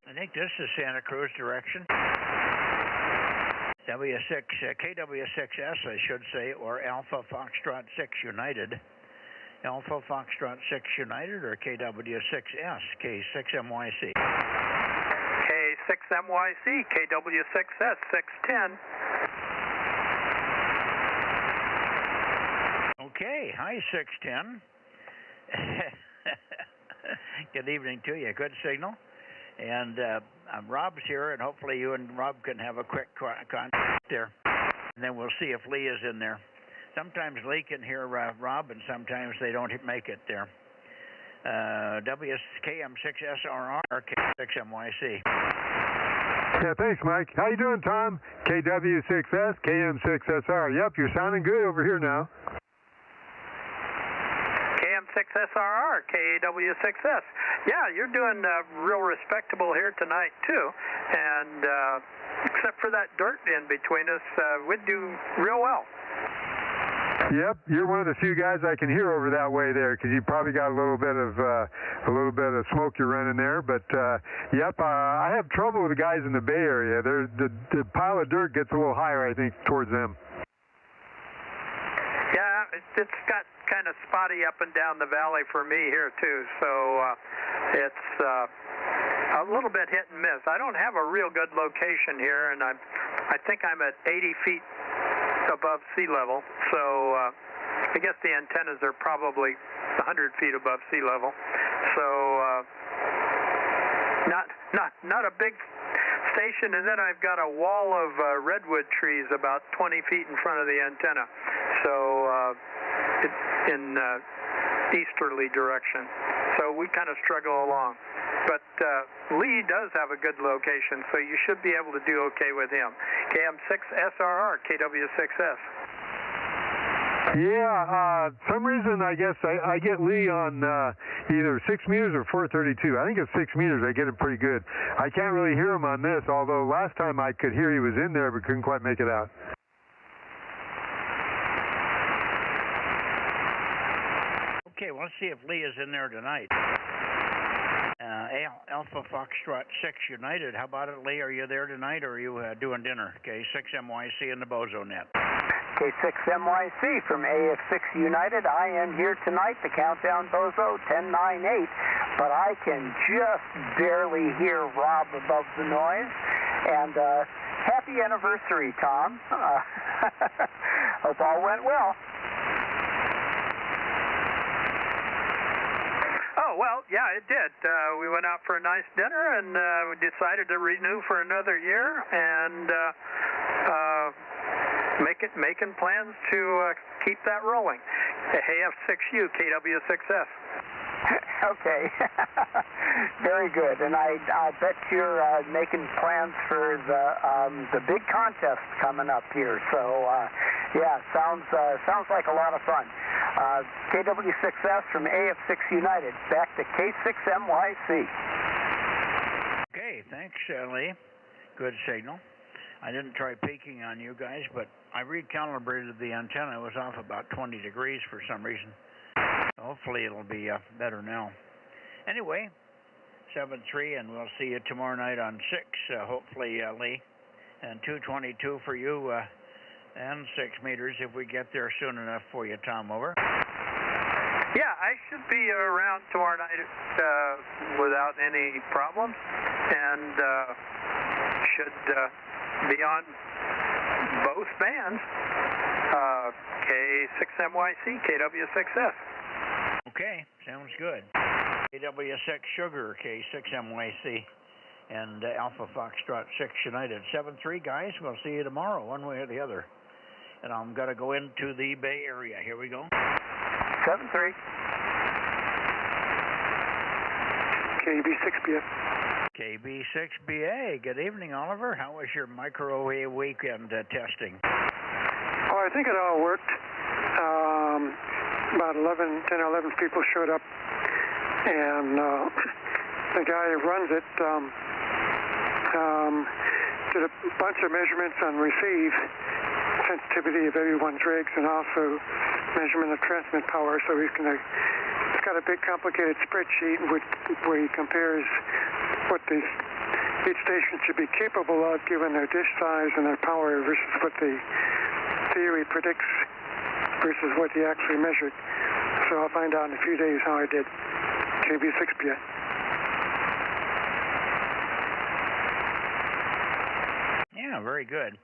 I think this is Santa Cruz direction. KW6S, I should say, or Alpha Foxtrot 6 United. Alpha Foxtrot 6 United or KW6S, K6MYC. K6MYC, KW6S, 610. Okay, hi 610. Good evening to you. Good signal. And Rob's here, and hopefully you and Rob can have a quick contact there. And then we'll see if Lee is in there. Sometimes Lee can hear Rob, and sometimes they don't make it there. WKM6SRR, K6MYC. Yeah, thanks, Mike. How you doing, Tom? KW6S, KM6SR. Yep, you're sounding good over here now. KM6SRR, KW6S. Yeah, you're doing real respectable here tonight, too. And except for that dirt in between us, we'd do real well. Yep, you're one of the few guys I can hear over that way there, because you probably got a little bit of smoke you're running there. But yep, I have trouble with the guys in the Bay Area. The pile of dirt gets a little higher, I think, towards them. Yeah, it's got kind of spotty up and down the valley for me here too. So it's a little bit hit and miss. I don't have a real good location here, and I think I'm at 80 feet above sea level, so I guess the antennas are probably 100 feet above sea level. So not a big station, and then I've got a wall of redwood trees about 20 feet in front of the antenna. So it's in easterly direction. So we kind of struggle along. But Lee does have a good location, so you should be able to do okay with him. KM6SRR, KW6S. Yeah, some reason I guess I get Lee on either 6 meters or 432. I think it's 6 meters. I get it pretty good. I can't really hear him on this, although last time I could hear he was in there, but couldn't quite make it out. Okay, well, let's see if Lee is in there tonight. Alpha Foxtrot 6 United. How about it, Lee? Are you there tonight, or are you doing dinner? Okay, 6MYC in the Bozo Net. K6MYC from AF6 United. I am here tonight, the Countdown Bozo 1098, but I can just barely hear Rob above the noise. And happy anniversary, Tom. Hope all went well. Oh, well, yeah, it did. We went out for a nice dinner, and we decided to renew for another year, and making plans to keep that rolling. AF6U, KW6S. Okay. Very good. And I'll bet you're making plans for the big contest coming up here. So, yeah, sounds like a lot of fun. KW6S from AF6 United. Back to K6MYC. Okay, thanks, Lee. Good signal. I didn't try peeking on you guys, but I recalibrated the antenna. It was off about 20 degrees for some reason. Hopefully it'll be better now. Anyway, 7-3, and we'll see you tomorrow night on 6, hopefully, Lee. And 222 for you, and 6 meters if we get there soon enough for you, Tom. Over. Yeah, I should be around tomorrow night without any problems, and should be on both bands, K6MYC, KW6S. Okay, sounds good. KW6 Sugar, K6MYC, and Alpha Foxtrot 6 United. 7-3, guys. We'll see you tomorrow, one way or the other. And I'm going to go into the Bay Area. Here we go. 7-3. KB6BA. KB6BA. Good evening, Oliver. How was your microwave weekend testing? Oh, I think it all worked. About 10 or 11 people showed up, and the guy who runs it did a bunch of measurements on receive, sensitivity of everyone's rigs, and also measurement of transmit power. So he's got a big complicated spreadsheet where he compares what each station should be capable of given their dish size and their power versus what the theory predicts versus what he actually measured. So I'll find out in a few days how I did. KB6BA. Yeah, very good.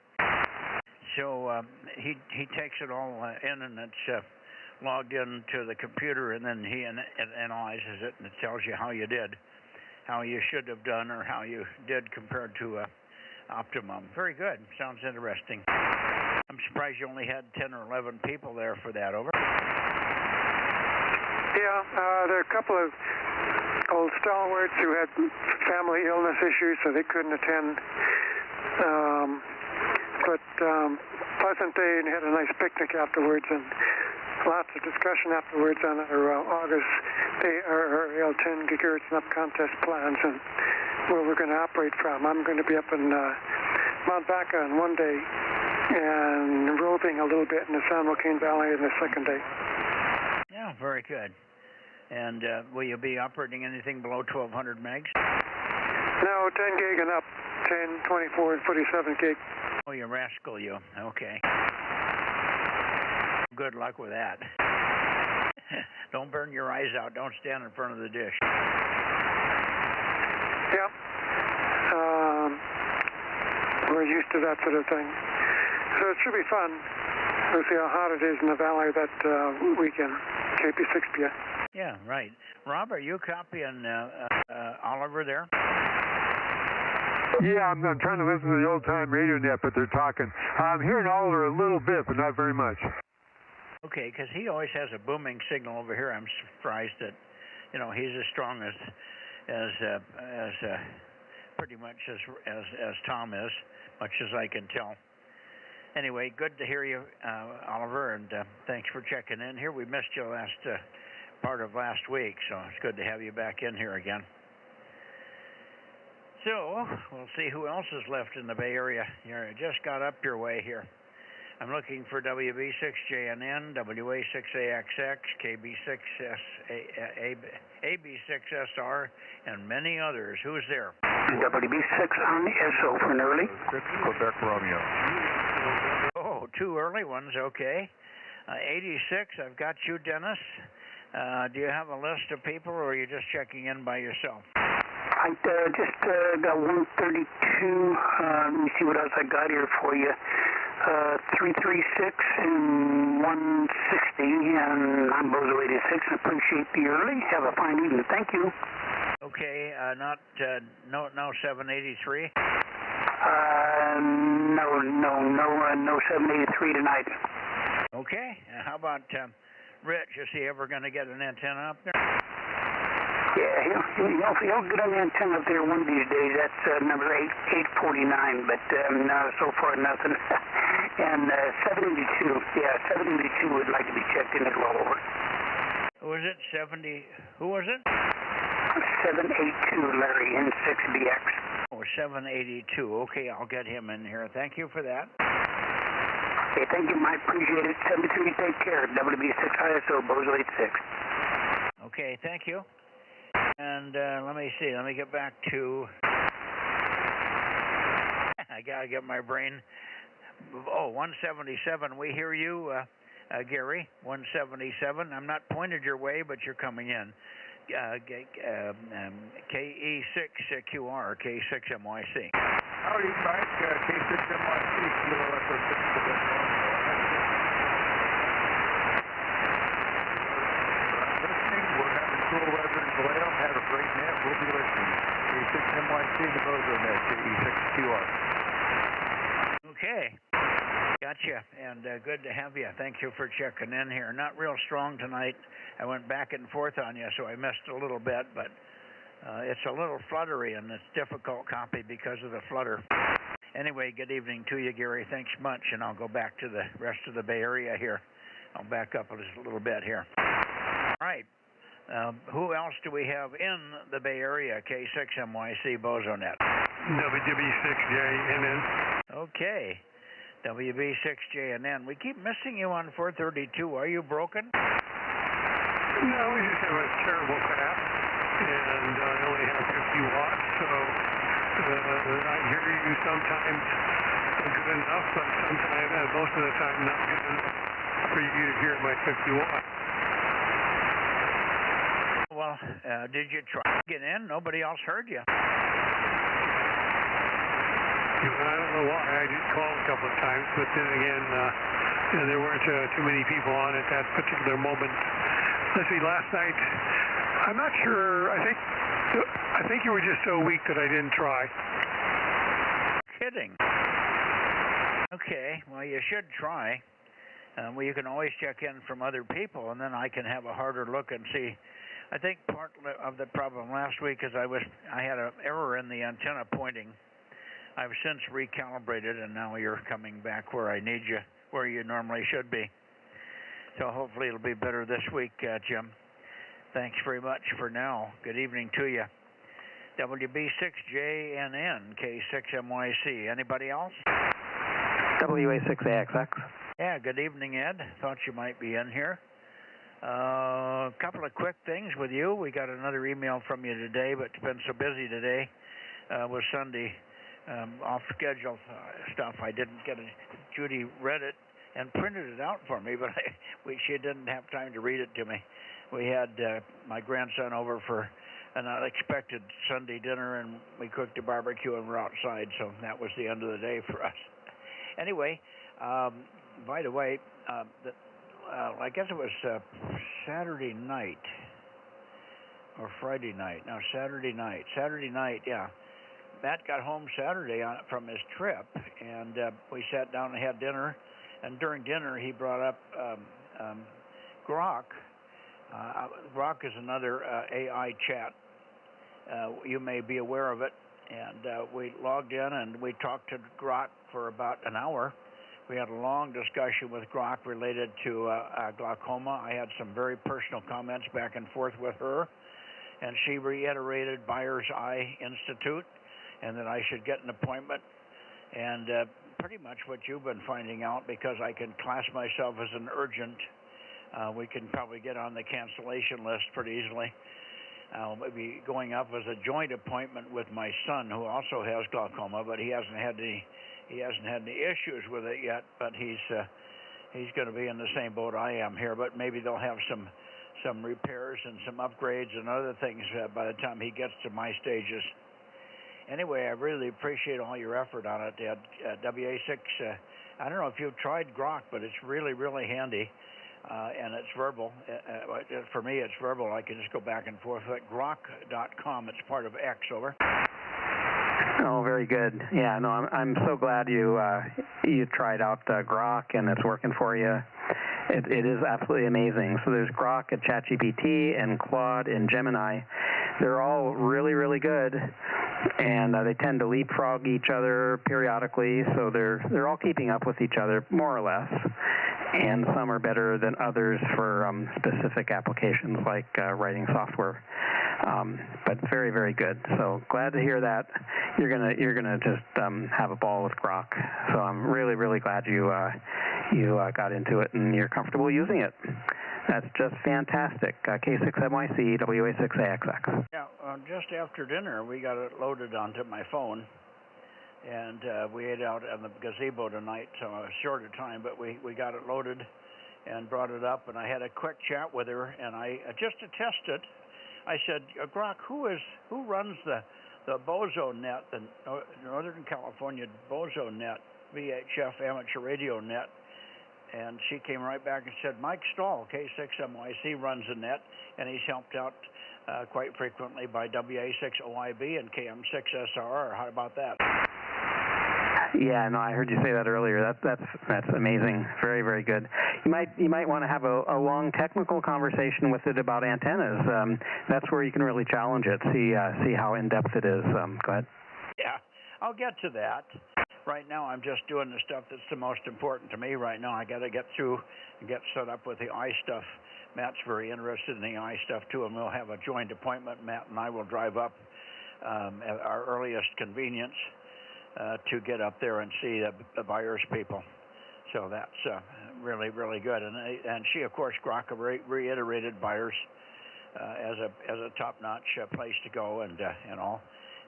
So he takes it all in, and it's logged into the computer, and then he analyzes it, and it tells you how you did, how you should have done, or how you did compared to optimum. Very good. Sounds interesting. I'm surprised you only had 10 or 11 people there for that. Over. Yeah, there are a couple of old stalwarts who had family illness issues, so they couldn't attend. But pleasant day, and had a nice picnic afterwards, and lots of discussion afterwards on our August ARRL 10 gigahertz and up contest plans and where we're going to operate from. I'm going to be up in Mount Baca on one day and roving a little bit in the San Joaquin Valley in the second day. Yeah, very good. And will you be operating anything below 1200 megs? No, 10 gig and up, 10, 24, and 47 gig. Oh, you rascal, you. Okay. Good luck with that. Don't burn your eyes out. Don't stand in front of the dish. Yep. We're used to that sort of thing. So it should be fun. We'll see how hot it is in the valley that weekend. KP6BA. Yeah, right. Rob, are you copying Oliver there? Yeah, I'm trying to listen to the old-time radio net, but they're talking. I'm hearing Oliver a little bit, but not very much. Okay, because he always has a booming signal over here. I'm surprised that, he's as strong as pretty much as Tom is, much as I can tell. Anyway, good to hear you, Oliver, and thanks for checking in here. We missed you last part of last week, so it's good to have you back in here again. So, we'll see who else is left in the Bay Area. I just got up your way here. I'm looking for WB6JNN, WA6AXX, KB6AB6SR, and many others. Who's there? WB6 on the SO for an early. Quebec Romeo. Oh, 2 early ones, okay. 86, I've got you, Dennis. Do you have a list of people, or are you just checking in by yourself? I just got 132. Let me see what else I got here for you. 336 and 160, and I'm Bozo 86, and appreciate the early. Have a fine evening. Thank you. Okay, no 783? No 783 tonight. Okay, how about Rich? Is he ever going to get an antenna up there? Yeah, he'll get an antenna up there one of these days. That's number 849, but no, so far nothing. And 782, yeah, 782 would like to be checked in as well. Over. Who was it? 70? Who was it? 782, Larry, N6BX. Oh, 782. Okay, I'll get him in here. Thank you for that. Okay, thank you, Mike. Appreciate it. 73, take care. WB6 ISO, Bozo 86. Okay, thank you. And let me see. Let me get back to... I got to get my brain... Oh, 177. We hear you, Gary. 177. I'm not pointed your way, but you're coming in. KE6QR, K6MYC. Howdy, Mike. K6MYC, Kilo Echo 6 Quebec. Listening. We're having cool weather in Vallejo. Have a great net. We'll be listening. K6MYC, the Bozo Net, KE6QR. Okay. Gotcha, and good to have you. Thank you for checking in here. Not real strong tonight. I went back and forth on you, so I missed a little bit, but it's a little fluttery, and it's difficult copy because of the flutter. Anyway, good evening to you, Gary. Thanks much, and I'll go back to the rest of the Bay Area here. I'll back up just a little bit here. All right. Who else do we have in the Bay Area? K6MYC Bozo Net. WB6JNN. Okay. WB6JNN. We keep missing you on 432. Are you broken? No, we just have a terrible tap, and I only have 50 watts, so I hear you sometimes good enough, but sometimes, most of the time, not good enough for you to hear my 50 watts. Well, did you try to get in? Nobody else heard you. I don't know why. I did call a couple of times, but then again, there weren't too many people on at that particular moment. Let's see, last night, I'm not sure. I think you were just so weak that I didn't try. Kidding. Okay, well, you should try. Well, you can always check in from other people, and then I can have a harder look and see. I think part of the problem last week is I had an error in the antenna pointing. I've since recalibrated, and now you're coming back where I need you, where you normally should be. So hopefully it'll be better this week, Jim. Thanks very much for now. Good evening to you. WB6JNN, K6MYC. Anybody else? WA6AXX. Yeah, good evening, Ed. Thought you might be in here. A couple of quick things with you. We got another email from you today, but it's been so busy today with Sunday. Off-schedule stuff. I didn't get it. Judy read it and printed it out for me, but she didn't have time to read it to me. We had my grandson over for an unexpected Sunday dinner, and we cooked a barbecue, and we're outside, so that was the end of the day for us. Anyway, by the way, I guess it was Saturday night or Friday night. No, Saturday night. Saturday night, yeah. Matt got home Saturday from his trip, and we sat down and had dinner. And during dinner, he brought up Grok. Grok is another AI chat You may be aware of it. And we logged in and we talked to Grok for about an hour. We had a long discussion with Grok related to glaucoma. I had some very personal comments back and forth with her, and she reiterated Byers Eye Institute and that I should get an appointment. And pretty much what you've been finding out, because I can class myself as an urgent, we can probably get on the cancellation list pretty easily. I'll be going up as a joint appointment with my son, who also has glaucoma, but he hasn't had any issues with it yet. But he's going to be in the same boat I am here. But maybe they'll have some repairs and some upgrades and other things by the time he gets to my stages. Anyway, I really appreciate all your effort on it, WA6. I don't know if you've tried Grok, but it's really, really handy. And it's verbal. For me, it's verbal. I can just go back and forth at grok.com. It's part of X. Over. Oh, very good. Yeah, no, I'm so glad you tried out Grok and it's working for you. It is absolutely amazing. So there's Grok and ChatGPT and Claude and Gemini. They're all really, really good, and they tend to leapfrog each other periodically. So they're all keeping up with each other more or less. And some are better than others for specific applications like writing software. But very, very good. So glad to hear that. You're gonna just have a ball with Grok. So I'm really, really glad you got into it and you're comfortable using it. That's just fantastic. K6MYC WA6AXX. Yeah, just after dinner we got it loaded onto my phone. And we ate out on the gazebo tonight, so a shorter time, but we got it loaded and brought it up, and I had a quick chat with her, and I just to test it, I said, Grok, who runs the Bozo Net, the Northern California Bozo Net, VHF amateur radio net? And she came right back and said, Mike Stahl, K6MYC, runs the net, and he's helped out quite frequently by WA6OIB and KM6SR. How about that? Yeah, no, I heard you say that earlier. That's amazing. Very, very good. You might want to have a long technical conversation with it about antennas. That's where you can really challenge it. See how in depth it is. Go ahead. Yeah, I'll get to that. Right now, I'm just doing the stuff that's the most important to me right now. I got to get through and get set up with the eye stuff. Matt's very interested in the eye stuff too, and we'll have a joint appointment. Matt and I will drive up at our earliest convenience to get up there and see the Byers people. So that's really, really good. And she, of course, Grok reiterated Byers as a top-notch place to go and all.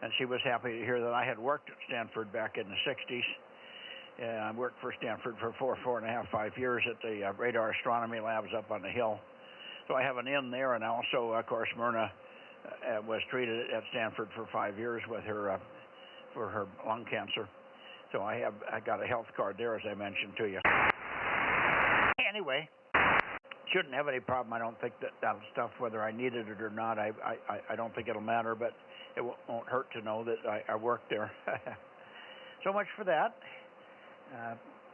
And she was happy to hear that I had worked at Stanford back in the 60s. I worked for Stanford for 5 years at the Radar Astronomy Labs up on the hill. So I have an in there, and also, of course, Myrna was treated at Stanford for 5 years with her for her lung cancer. So I got a health card there, as I mentioned to you. Anyway, shouldn't have any problem. I don't think that stuff, whether I needed it or not, I don't think it'll matter, but it won't hurt to know that I worked there. So much for that.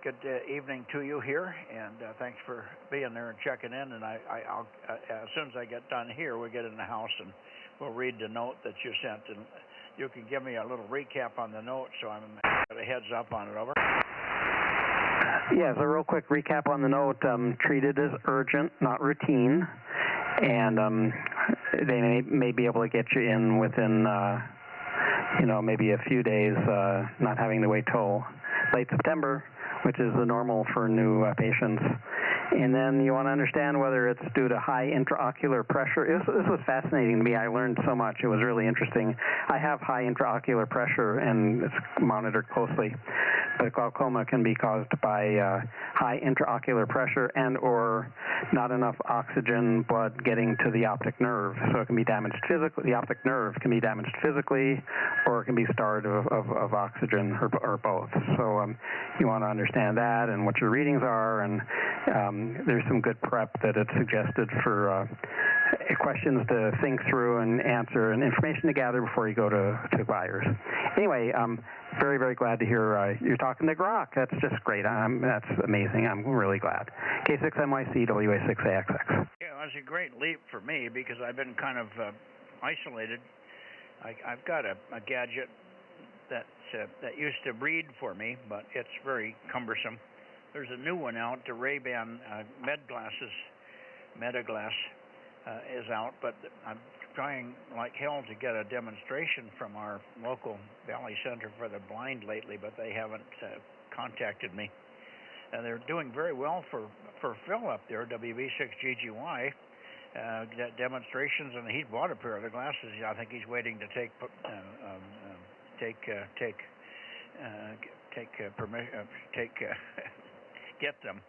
Good evening to you here, and thanks for being there and checking in. And I'll as soon as I get done here, we'll get in the house and we'll read the note that you sent, and you can give me a little recap on the note so I'm got a heads up on it. Over. Yeah, so real quick recap on the note. Treated as urgent, not routine, and they may be able to get you in within maybe a few days, not having to wait till late September, which is the normal for new patients. And then you want to understand whether it's due to high intraocular pressure. This was fascinating to me. I learned so much. It was really interesting. I have high intraocular pressure, and it's monitored closely. But glaucoma can be caused by high intraocular pressure and or not enough oxygen blood getting to the optic nerve. So it can be damaged physically. The optic nerve can be damaged physically, or it can be starved of oxygen, or both. So you want to understand that and what your readings are, and there's some good prep that it's suggested for questions to think through and answer, and information to gather before you go to Byers. Anyway, very, very glad to hear you're talking to Grok. That's just great. That's amazing. I'm really glad. K6MYC WA6AXX. Yeah, it was a great leap for me because I've been kind of isolated I've got a gadget that used to read for me, but it's very cumbersome. There's a new one out, the Ray-Ban Metaglass is out, but I'm trying like hell to get a demonstration from our local Valley Center for the Blind lately, but they haven't contacted me. They're doing very well for Phil up there, WB6GGY. Demonstrations, and he's bought a pair of the glasses. I think he's waiting to get them.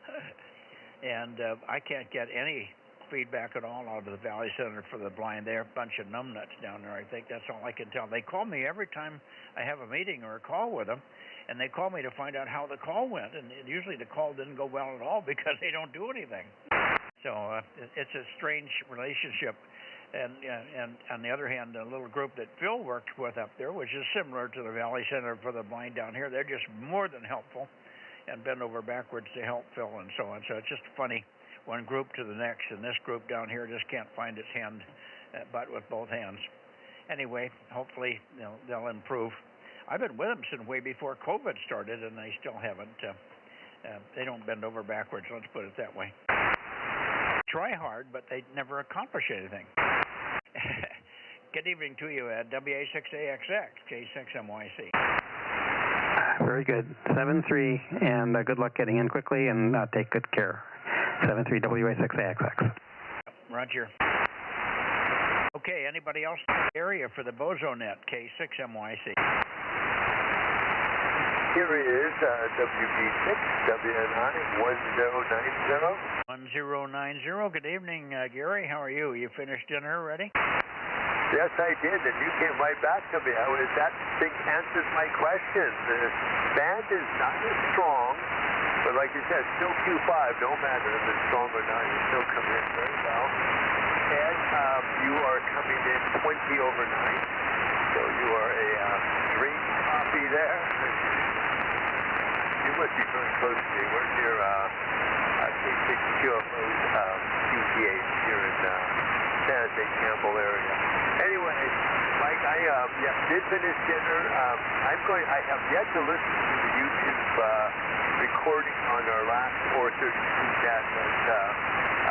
And I can't get any feedback at all out of the Valley Center for the Blind. They're a bunch of numbnuts down there. I think that's all I can tell. They call me every time I have a meeting or a call with them, and they call me to find out how the call went. And usually the call didn't go well at all because they don't do anything. So it's a strange relationship. And on the other hand, the little group that Phil worked with up there, which is similar to the Valley Center for the Blind down here, they're just more than helpful and bend over backwards to help Phil and so on. So it's just funny, one group to the next, and this group down here just can't find its butt with both hands. Anyway, hopefully they'll improve. I've been with them since way before COVID started, and they still haven't. They don't bend over backwards, let's put it that way. Try hard, but they never accomplish anything. Good evening to you at WA6AXX, K6MYC. Very good. 7-3, and good luck getting in quickly, and take good care. 7-3 WA6AXX. Roger. Okay, anybody else in the area for the Bozo Net, K6MYC? Here is WB6 WNI 1090. 1090. Good evening, Gary. How are you? You finished dinner already? Yes, I did, and you came right back to me. That thing answers my question. The band is not as strong, but like you said, still Q5, no matter if it's strong or not, you still come in very well. And you are coming in 20 over 9, so you are a green copy there. You must be very close to me. We're near K6 QFO's QTH here in San Jose Campbell area. Anyway, Mike, I did finish dinner. I have yet to listen to the YouTube recording on our last 432 chat, but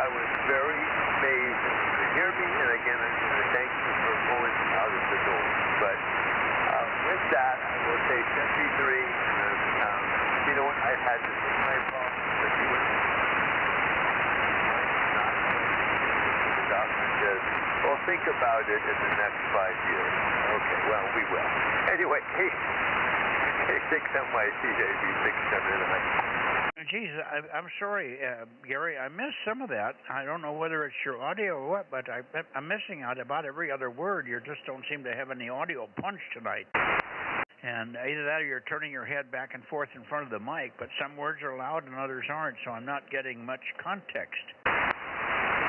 I was very amazed that you could hear me, and again, I'm going to thank you for pulling me out of the door. But with that, I will say 73, and you know what, I've had the same problems that you were the doctor says, well, think about it in the next 5 years. Okay, well, we will. Anyway, K6MYC, AB679. Geez, I'm sorry, Gary. I missed some of that. I don't know whether it's your audio or what, but I'm missing out about every other word. You just don't seem to have any audio punch tonight. And either that or you're turning your head back and forth in front of the mic, but some words are loud and others aren't, so I'm not getting much context.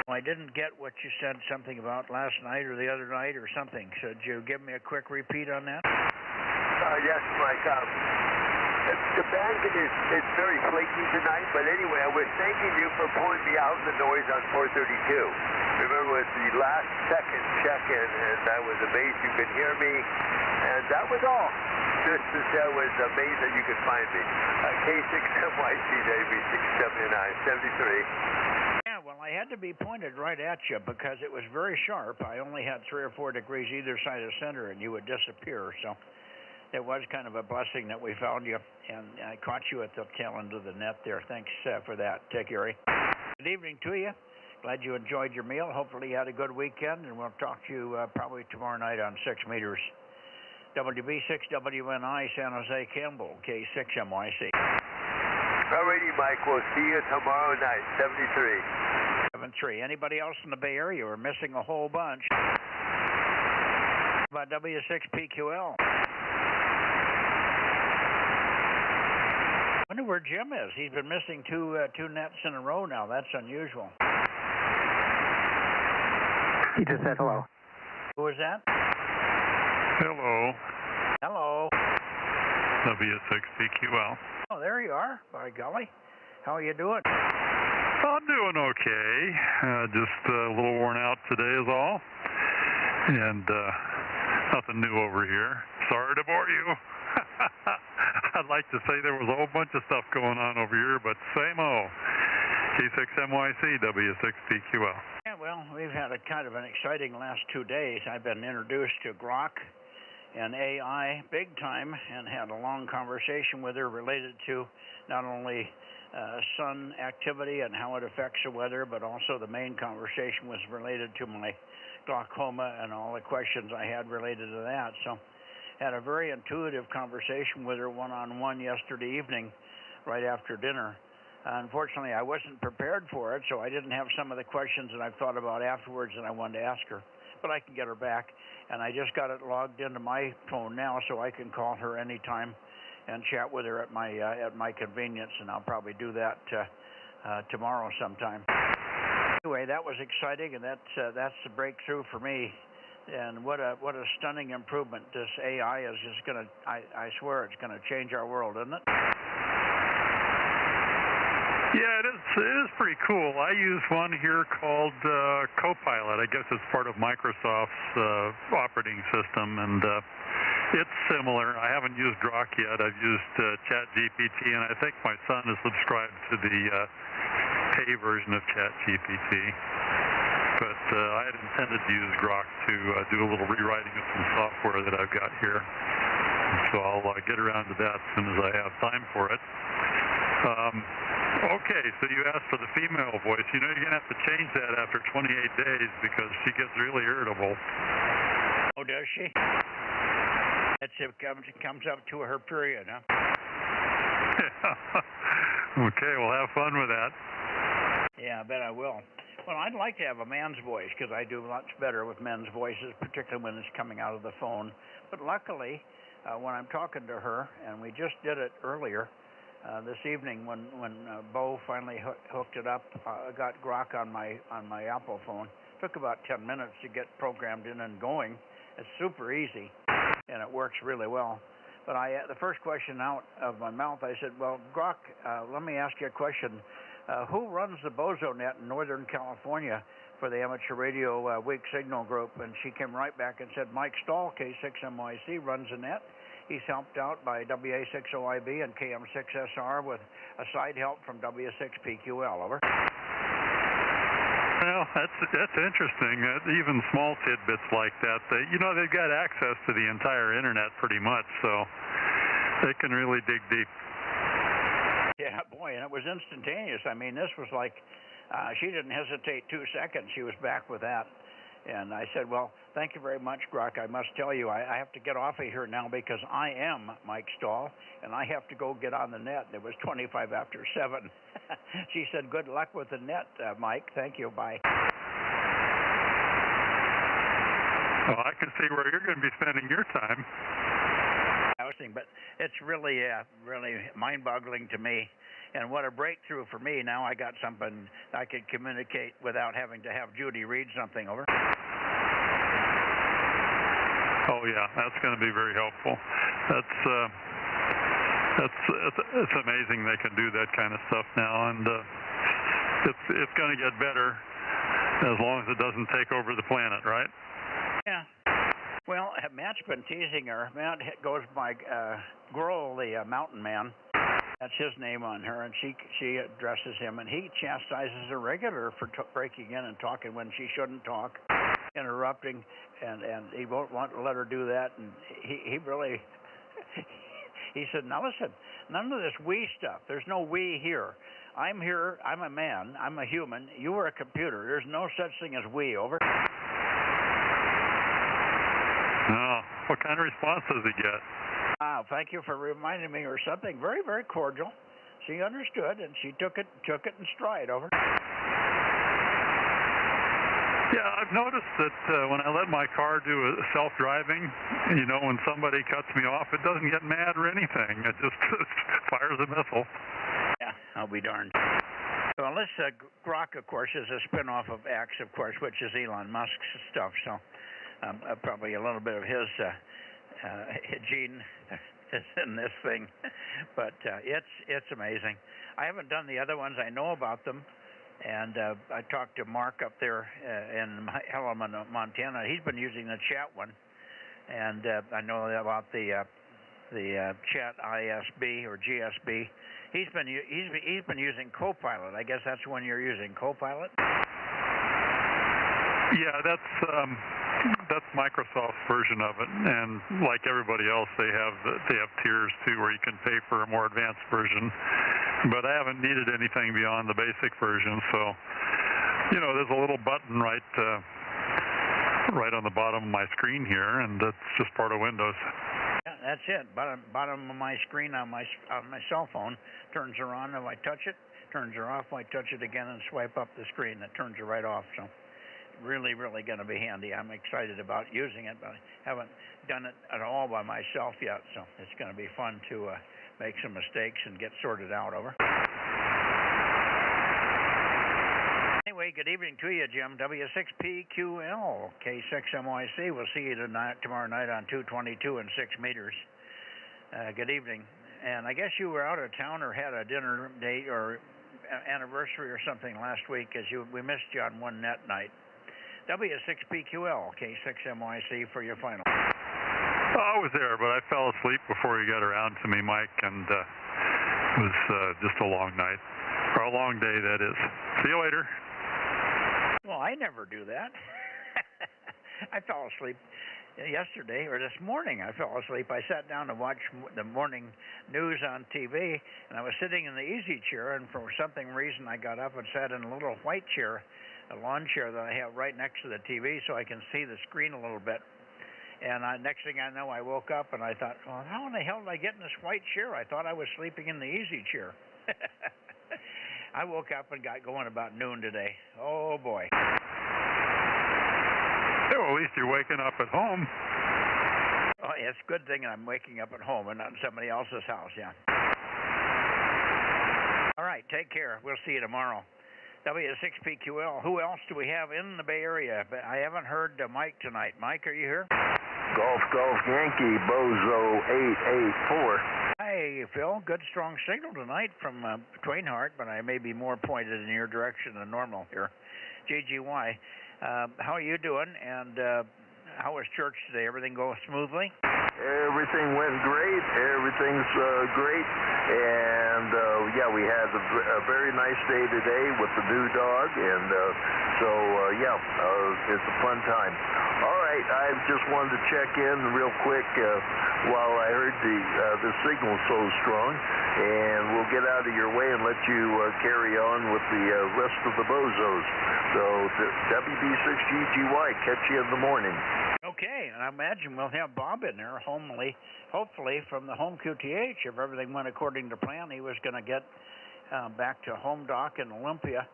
I didn't get what you said something about last night or the other night or something. So could you give me a quick repeat on that? Yes, Mike. The band is very flaky tonight, but anyway, I was thanking you for pulling me out of the noise on 432. Remember, it was the last second check-in, and I was amazed you could hear me, and that was all. Just to say I was amazed that you could find me. K6MYC, AB679, 73. Yeah, well, I had to be pointed right at you because it was very sharp. I only had 3 or 4 degrees either side of center, and you would disappear, so it was kind of a blessing that we found you, and I caught you at the tail end of the net there. Thanks for that, Gary. Good evening to you. Glad you enjoyed your meal. Hopefully you had a good weekend, and we'll talk to you probably tomorrow night on 6 meters. WB6 WNI San Jose Campbell, K6MYC. Alrighty, Mike. We'll see you tomorrow night, 73. 73. Anybody else in the Bay Area? We're missing a whole bunch. About W6PQL. I wonder where Jim is. He's been missing two nets in a row now. That's unusual. He just said hello. Who was that? Hello. Hello. W6PQL. Oh, there you are. By golly. How are you doing? I'm doing okay. Just a little worn out today is all. And Nothing new over here. Sorry to bore you. I'd like to say there was a whole bunch of stuff going on over here, but same-o. T6MYC, W6PQL. Yeah, well, we've had a kind of an exciting last 2 days. I've been introduced to Grok and AI big time and had a long conversation with her related to not only sun activity and how it affects the weather, but also the main conversation was related to my glaucoma and all the questions I had related to that. So had a very intuitive conversation with her one-on-one yesterday evening right after dinner. Unfortunately, I wasn't prepared for it, so I didn't have some of the questions that I've thought about afterwards that I wanted to ask her. But I can get her back, and I just got it logged into my phone now, so I can call her anytime and chat with her at my convenience, and I'll probably do that tomorrow sometime. Anyway, that was exciting, and that's the breakthrough for me. And what a stunning improvement. This AI is just going to, I swear it's going to change our world, isn't it? Yeah, it is pretty cool. I use one here called Copilot. I guess it's part of Microsoft's operating system, and it's similar. I haven't used Grok yet. I've used ChatGPT, and I think my son is subscribed to the pay version of ChatGPT. But I had intended to use Grok to do a little rewriting of some software that I've got here. So I'll get around to that as soon as I have time for it. Okay, so you asked for the female voice. You know, you're going to have to change that after 28 days because she gets really irritable. Oh, does she? It comes up to her period, huh? Okay, we'll have fun with that. Yeah, I bet I will. Well, I'd like to have a man's voice because I do much better with men's voices, particularly when it's coming out of the phone. But luckily, when I'm talking to her, and we just did it earlier, this evening when Bo finally hooked it up, got Grok on my Apple phone. Took about 10 minutes to get programmed in and going. It's super easy, and it works really well. But the first question out of my mouth, I said, well, Grok, let me ask you a question. Who runs the Bozo Net in Northern California for the Amateur Radio Weak Signal Group? And she came right back and said, Mike Stahl, K6MYC, runs the net. He's helped out by WA6OIB and KM6SR with a side help from W6PQL. Over. Well, that's interesting. Even small tidbits like that, they've got access to the entire internet pretty much, so they can really dig deep. Yeah, boy, and it was instantaneous. I mean, this was like, she didn't hesitate 2 seconds. She was back with that. And I said, well, thank you very much, Grok. I must tell you, I have to get off of here now because I am Mike Stahl, and I have to go get on the net. It was 25 after 7. She said, good luck with the net, Mike. Thank you. Bye. Well, I can see where you're going to be spending your time. But it's really, really mind-boggling to me. And what a breakthrough for me. Now I got something I could communicate without having to have Judy read something. Over. Oh, yeah, that's going to be very helpful. It's amazing they can do that kind of stuff now, and it's going to get better as long as it doesn't take over the planet, right? Yeah. Well, Matt's been teasing her. Matt goes by Grohl, the mountain man. That's his name on her, and she addresses him, and he chastises her regular for breaking in and talking when she shouldn't talk, interrupting, and he won't want to let her do that. And he really, he said, now listen, none of this we stuff. There's no we here. I'm here. I'm a man. I'm a human. You are a computer. There's no such thing as we. Over. Oh, what kind of response does he get? Thank you for reminding me, or something very, very cordial. She understood, and she took it in stride. Over. Yeah, I've noticed that when I let my car do a self-driving, when somebody cuts me off, it doesn't get mad or anything. It just fires a missile. Yeah, I'll be darned. Well, this Grok, of course, is a spin-off of X, of course, which is Elon Musk's stuff. So probably a little bit of his gene is in this thing, but it's amazing. I haven't done the other ones. I know about them, and I talked to Mark up there in Helena, Montana. He's been using the chat one, And I know about the Chat ISB or GSB. He's been using Copilot. I guess that's when you're using Copilot. Yeah, that's Microsoft's version of it, and like everybody else, they have tiers too, where you can pay for a more advanced version. But I haven't needed anything beyond the basic version, so there's a little button right on the bottom of my screen here, and that's just part of Windows. Yeah, that's it. Bottom of my screen on my cell phone turns her on if I touch it, turns her off if I touch it again and swipe up the screen. That turns her right off. So really, really going to be handy. I'm excited about using it, but I haven't done it at all by myself yet. So it's going to be fun to make some mistakes and get sorted out. Over. Anyway, good evening to you, Jim. W6PQL, K6MYC. We'll see you tomorrow night on 222 and 6 meters. Good evening. And I guess you were out of town or had a dinner date or anniversary or something last week, because we missed you on One Net night. W6PQL, K6MYC for your final. I was there, but I fell asleep before you got around to me, Mike, and it was just a long night. Or a long day, that is. See you later. Well, I never do that. I fell asleep yesterday, or this morning I fell asleep. I sat down to watch the morning news on TV, and I was sitting in the easy chair, and for some reason I got up and sat in a little white chair, a lawn chair that I have right next to the TV, so I can see the screen a little bit. And next thing I know, I woke up, and I thought, well, how in the hell did I get in this white chair? I thought I was sleeping in the easy chair. I woke up and got going about noon today. Oh, boy. Well, at least you're waking up at home. Oh, yeah, it's a good thing I'm waking up at home and not in somebody else's house, yeah. All right, take care. We'll see you tomorrow. W6PQL. Who else do we have in the Bay Area? I haven't heard Mike tonight. Mike, are you here? Golf Yankee, Bozo 884. Hi, Phil. Good strong signal tonight from Twainhart, but I may be more pointed in your direction than normal here. JGY, how are you doing? And how was church today? Everything go smoothly? Everything went great. Everything's great. And, yeah, we had a very nice day today with the new dog. And it's a fun time. All right, I just wanted to check in real quick while I heard the signal so strong. And we'll get out of your way and let you carry on with the rest of the Bozos. So, WB6GGY, catch you in the morning. Okay, and I imagine we'll have Bob in there, hopefully from the home QTH. If everything went according to plan, he was going to get back to home dock in Olympia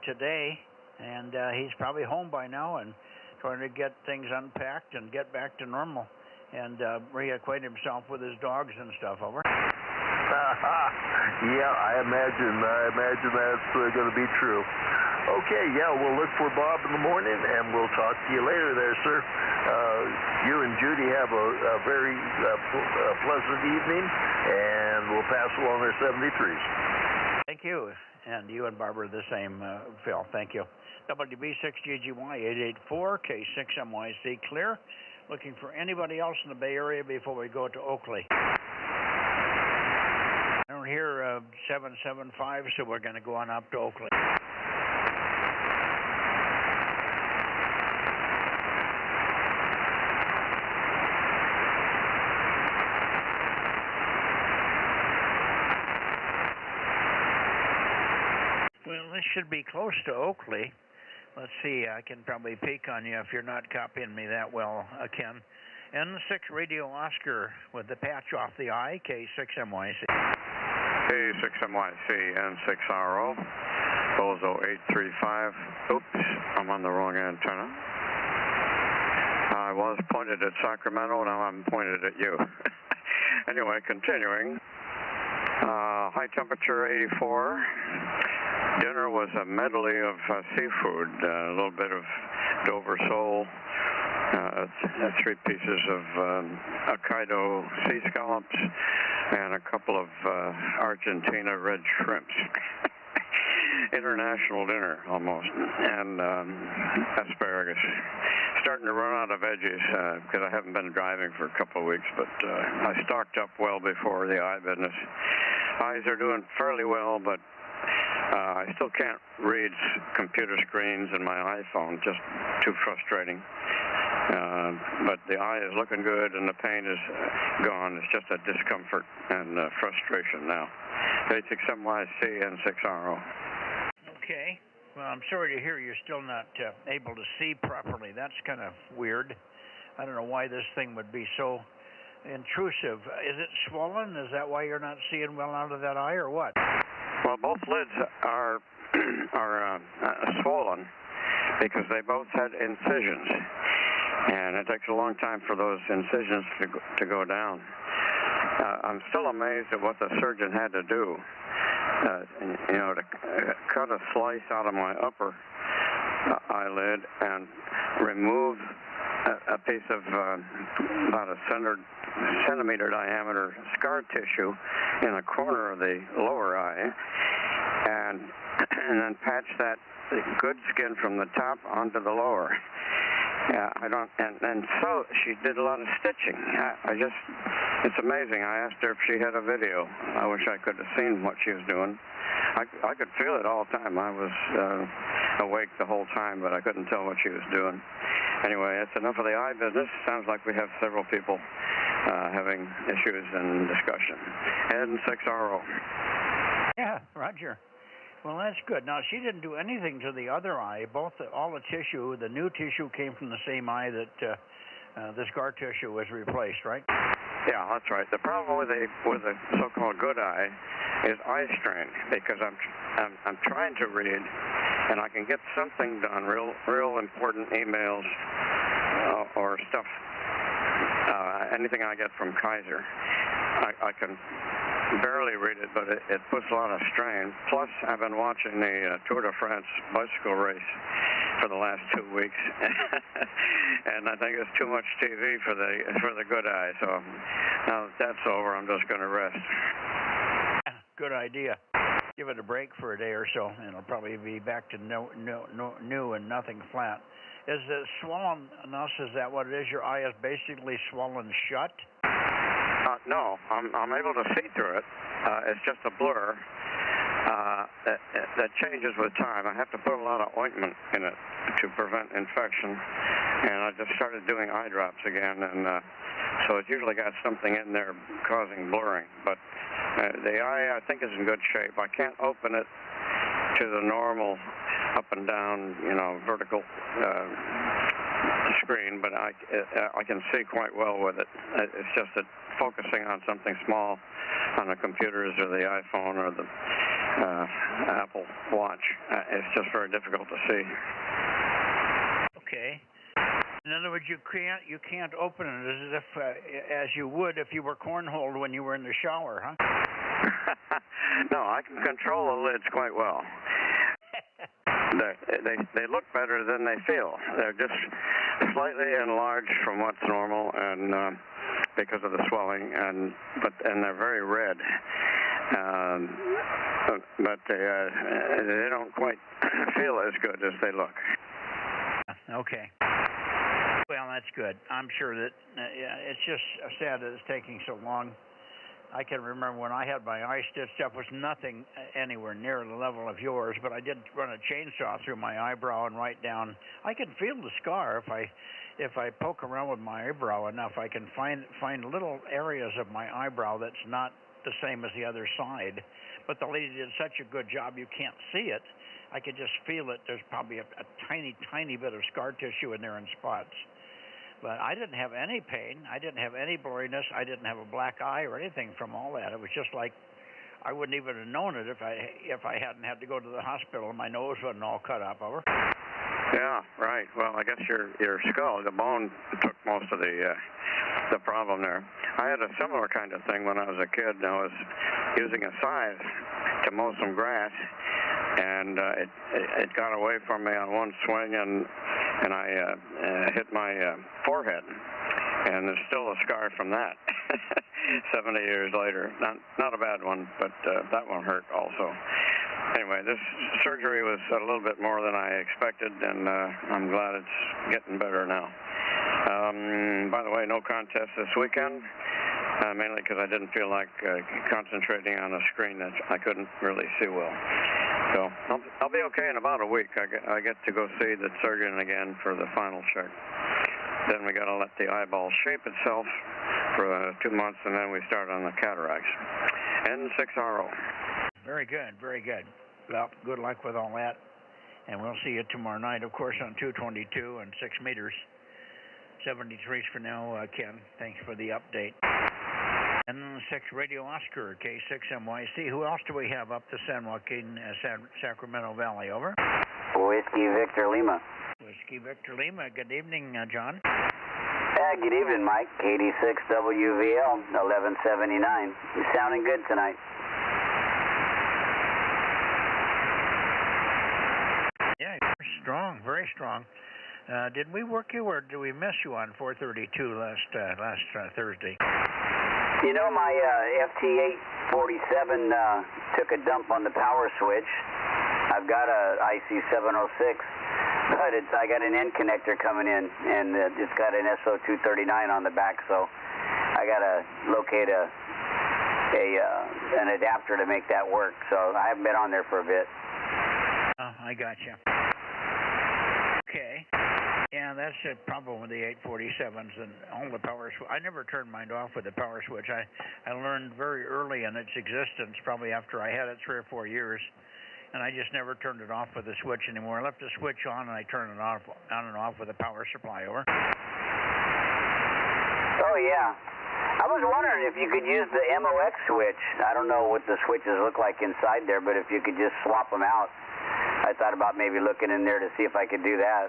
today, and he's probably home by now and trying to get things unpacked and get back to normal and reacquaint himself with his dogs and stuff. Over. Yeah, I imagine that's going to be true. Okay, yeah, we'll look for Bob in the morning, and we'll talk to you later there, sir. You and Judy have a very pleasant evening, and we'll pass along our 73s. Thank you, and you and Barbara the same, Phil. Thank you. WB6GGY 884, K6MYC clear. Looking for anybody else in the Bay Area before we go to Oakley. I don't hear 775, so we're going to go on up to Oakley. Well, this should be close to Oakley. Let's see, I can probably peek on you if you're not copying me that well, Ken. N6 Radio Oscar with the patch off the eye, K6MYC. K6MYC, N6RO, Bozo 835. Oops, I'm on the wrong antenna. I was pointed at Sacramento, now I'm pointed at you. Anyway, continuing. High temperature 84. Dinner was a medley of seafood, a little bit of Dover sole, 3 pieces of Hokkaido sea scallops, and a couple of Argentina red shrimps. international dinner almost, and asparagus. Starting to run out of veggies because I haven't been driving for a couple of weeks, but I stocked up well before the eye business. Eyes are doing fairly well, but I still can't read computer screens and my iPhone, just too frustrating. But the eye is looking good and the pain is gone. It's just a discomfort and frustration now. H6MYC and 6RO. Okay. Well, I'm sorry to hear you're still not able to see properly. That's kind of weird. I don't know why this thing would be so intrusive. Is it swollen? Is that why you're not seeing well out of that eye, or what? Well, both lids are swollen because they both had incisions, and it takes a long time for those incisions to go down. I'm still amazed at what the surgeon had to do, to cut a slice out of my upper eyelid and remove a piece of about a centimeter diameter scar tissue in the corner of the lower eye, and then patch that good skin from the top onto the lower. And so she did a lot of stitching. It's amazing. I asked her if she had a video. I wish I could have seen what she was doing. I could feel it all the time. I was awake the whole time, but I couldn't tell what she was doing. Anyway, that's enough of the eye business. Sounds like we have several people having issues and discussion. Ed and 6RO. Yeah, Roger. Well, that's good. Now, she didn't do anything to the other eye. All the tissue, the new tissue came from the same eye that the scar tissue was replaced, right? Yeah, that's right. The problem with the so-called good eye is eye strain, because I'm trying to read, and I can get something done, real important emails or stuff, anything I get from Kaiser. I can barely read it, but it puts a lot of strain. Plus, I've been watching the Tour de France bicycle race for the last 2 weeks, and I think it's too much TV for the good eye. So now that that's over, I'm just going to rest. Good idea. Give it a break for a day or so, and it'll probably be back to new and nothing flat. Is it swollen enough? Is that what it is? Your eye is basically swollen shut? No, I'm able to see through it. It's just a blur. That changes with time. I have to put a lot of ointment in it to prevent infection, and I just started doing eye drops again, and so it's usually got something in there causing blurring. But the eye, I think, is in good shape. I can't open it to the normal up and down, vertical screen, but I can see quite well with it. It's just that focusing on something small on the computers or the iPhone or the Apple Watch, it's just very difficult to see. Okay. In other words, you can't open it as you would if you were cornholed when you were in the shower, huh? No, I can control the lids quite well. They look better than they feel. They're just slightly enlarged from what's normal, and because of the swelling, and they're very red. But they don't quite feel as good as they look. Okay. Well, that's good. I'm sure that it's just sad that it's taking so long. I can remember when I had my eye stitched up, was nothing anywhere near the level of yours, but I did run a chainsaw through my eyebrow and right down. I can feel the scar if I poke around with my eyebrow enough. I can find little areas of my eyebrow that's not the same as the other side. But the lady did such a good job, you can't see it. I could just feel it. There's probably a tiny bit of scar tissue in there in spots. But I didn't have any pain. I didn't have any blurriness. I didn't have a black eye or anything from all that. It was just like I wouldn't even have known it if I hadn't had to go to the hospital and my nose wasn't all cut up. Over. Yeah, right. Well, I guess your skull, the bone, took most of the problem there. I had a similar kind of thing when I was a kid. I was using a scythe to mow some grass, and it got away from me on one swing, and I hit my forehead, and there's still a scar from that. 70 years later. Not a bad one, but that one hurt also. anyway, this surgery was a little bit more than I expected, and I'm glad it's getting better now. By the way, no contest this weekend, mainly because I didn't feel like concentrating on a screen that I couldn't really see well. So I'll be okay in about a week. I get to go see the surgeon again for the final check. Then we got to let the eyeball shape itself for 2 months, and then we start on the cataracts. N6RO. Very good, very good. Well, good luck with all that. And we'll see you tomorrow night, of course, on 222 and 6 meters. 73s for now, Ken. Thanks for the update. N6 Radio Oscar, K6MYC. Who else do we have up the San Joaquin, Sacramento Valley? Over. Whiskey Victor Lima. Whiskey Victor Lima. Good evening, John. Good evening, Mike. KD6WVL 1179. You're sounding good tonight. Yeah, you're strong, very strong. Did we work you or did we miss you on 432 last Thursday? You know, my FT847 took a dump on the power switch. I've got a IC706, but I got an end connector coming in, and it's got an SO239 on the back, so I got to locate an adapter to make that work. So I haven't been on there for a bit. Oh, I got you. Okay. Yeah, that's the problem with the 847s and all the power switch. I never turned mine off with the power switch. I learned very early in its existence, probably after I had it 3 or 4 years, and I just never turned it off with the switch anymore. I left the switch on and I turned it on and off with the power supply. Over. Oh, yeah. I was wondering if you could use the MOX switch. I don't know what the switches look like inside there, but if you could just swap them out. I thought about maybe looking in there to see if I could do that.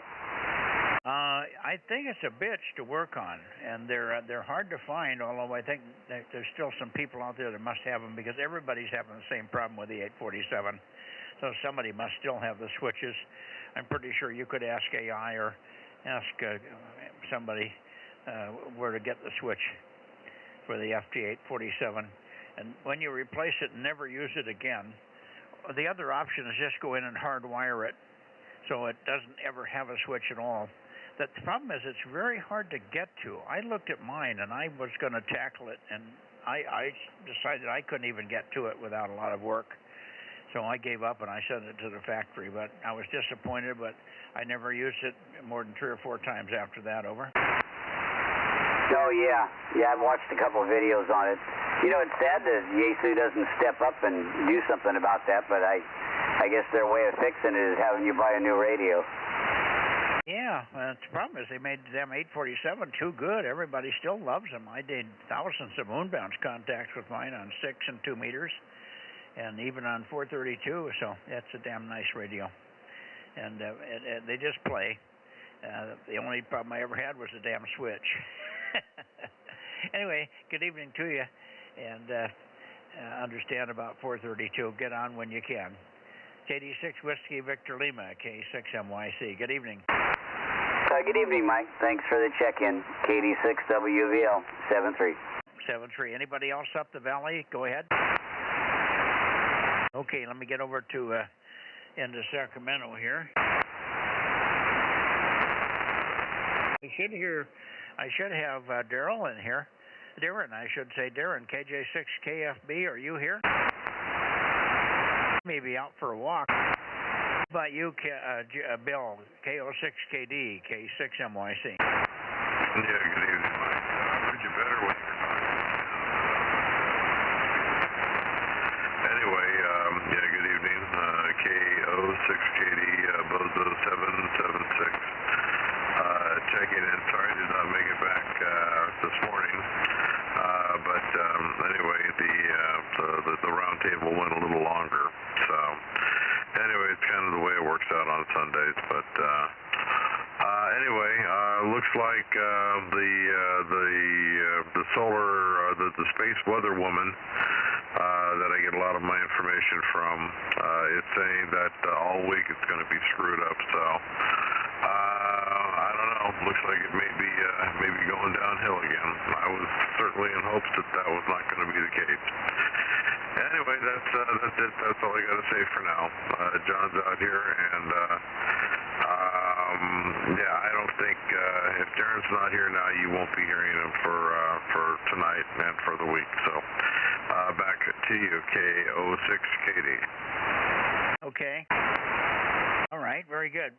I think it's a bitch to work on, and they're hard to find, although I think that there's still some people out there that must have them, because everybody's having the same problem with the 847. So somebody must still have the switches. I'm pretty sure you could ask AI or ask somebody where to get the switch for the FT847. And when you replace it and never use it again, the other option is just go in and hardwire it so it doesn't ever have a switch at all. The problem is it's very hard to get to. I looked at mine and I was going to tackle it, and I decided I couldn't even get to it without a lot of work. So I gave up and I sent it to the factory, but I was disappointed, but I never used it more than 3 or 4 times after that. Over. Oh, yeah. Yeah, I've watched a couple of videos on it. You know, it's sad that Yaesu doesn't step up and do something about that, but I guess their way of fixing it is having you buy a new radio. Yeah, the problem is they made them 847 too good. Everybody still loves them. I did thousands of moon bounce contacts with mine on 6 and 2 meters, and even on 432, so that's a damn nice radio. And they just play. The only problem I ever had was the damn switch. Anyway, good evening to you, and understand about 432. Get on when you can. KD6 Whiskey Victor Lima, K6MYC. Good evening. Good evening, Mike. Thanks for the check-in. KD6WVL 73. 73. Anybody else up the valley? Go ahead. Okay, let me get over to into Sacramento here. I should have Daryl in here. Darren, I should say Darren, KJ6KFB, are you here? Maybe out for a walk. How about you, Bill, KO6KD, K6MYC? Yeah, good evening, Mike. I heard you better when you were talking. Anyway, yeah, good evening. KO6KD, Bozo 776. Checking in. Sorry I did not make it back this morning. But anyway, the round table went a little longer. So anyway, it's kind of the way it works out on Sundays. But anyway, looks like the solar, the space weather woman that I get a lot of my information from is saying that all week it's going to be screwed up. So I don't know. Looks like it may be going downhill again. I was certainly in hopes that was not going to be the case. Anyway, that's it. That's all I got to say for now. John's out here, and yeah, I don't think if Darren's not here now, you won't be hearing him for tonight and for the week. So back to you, K06KD. Okay. All right. Very good.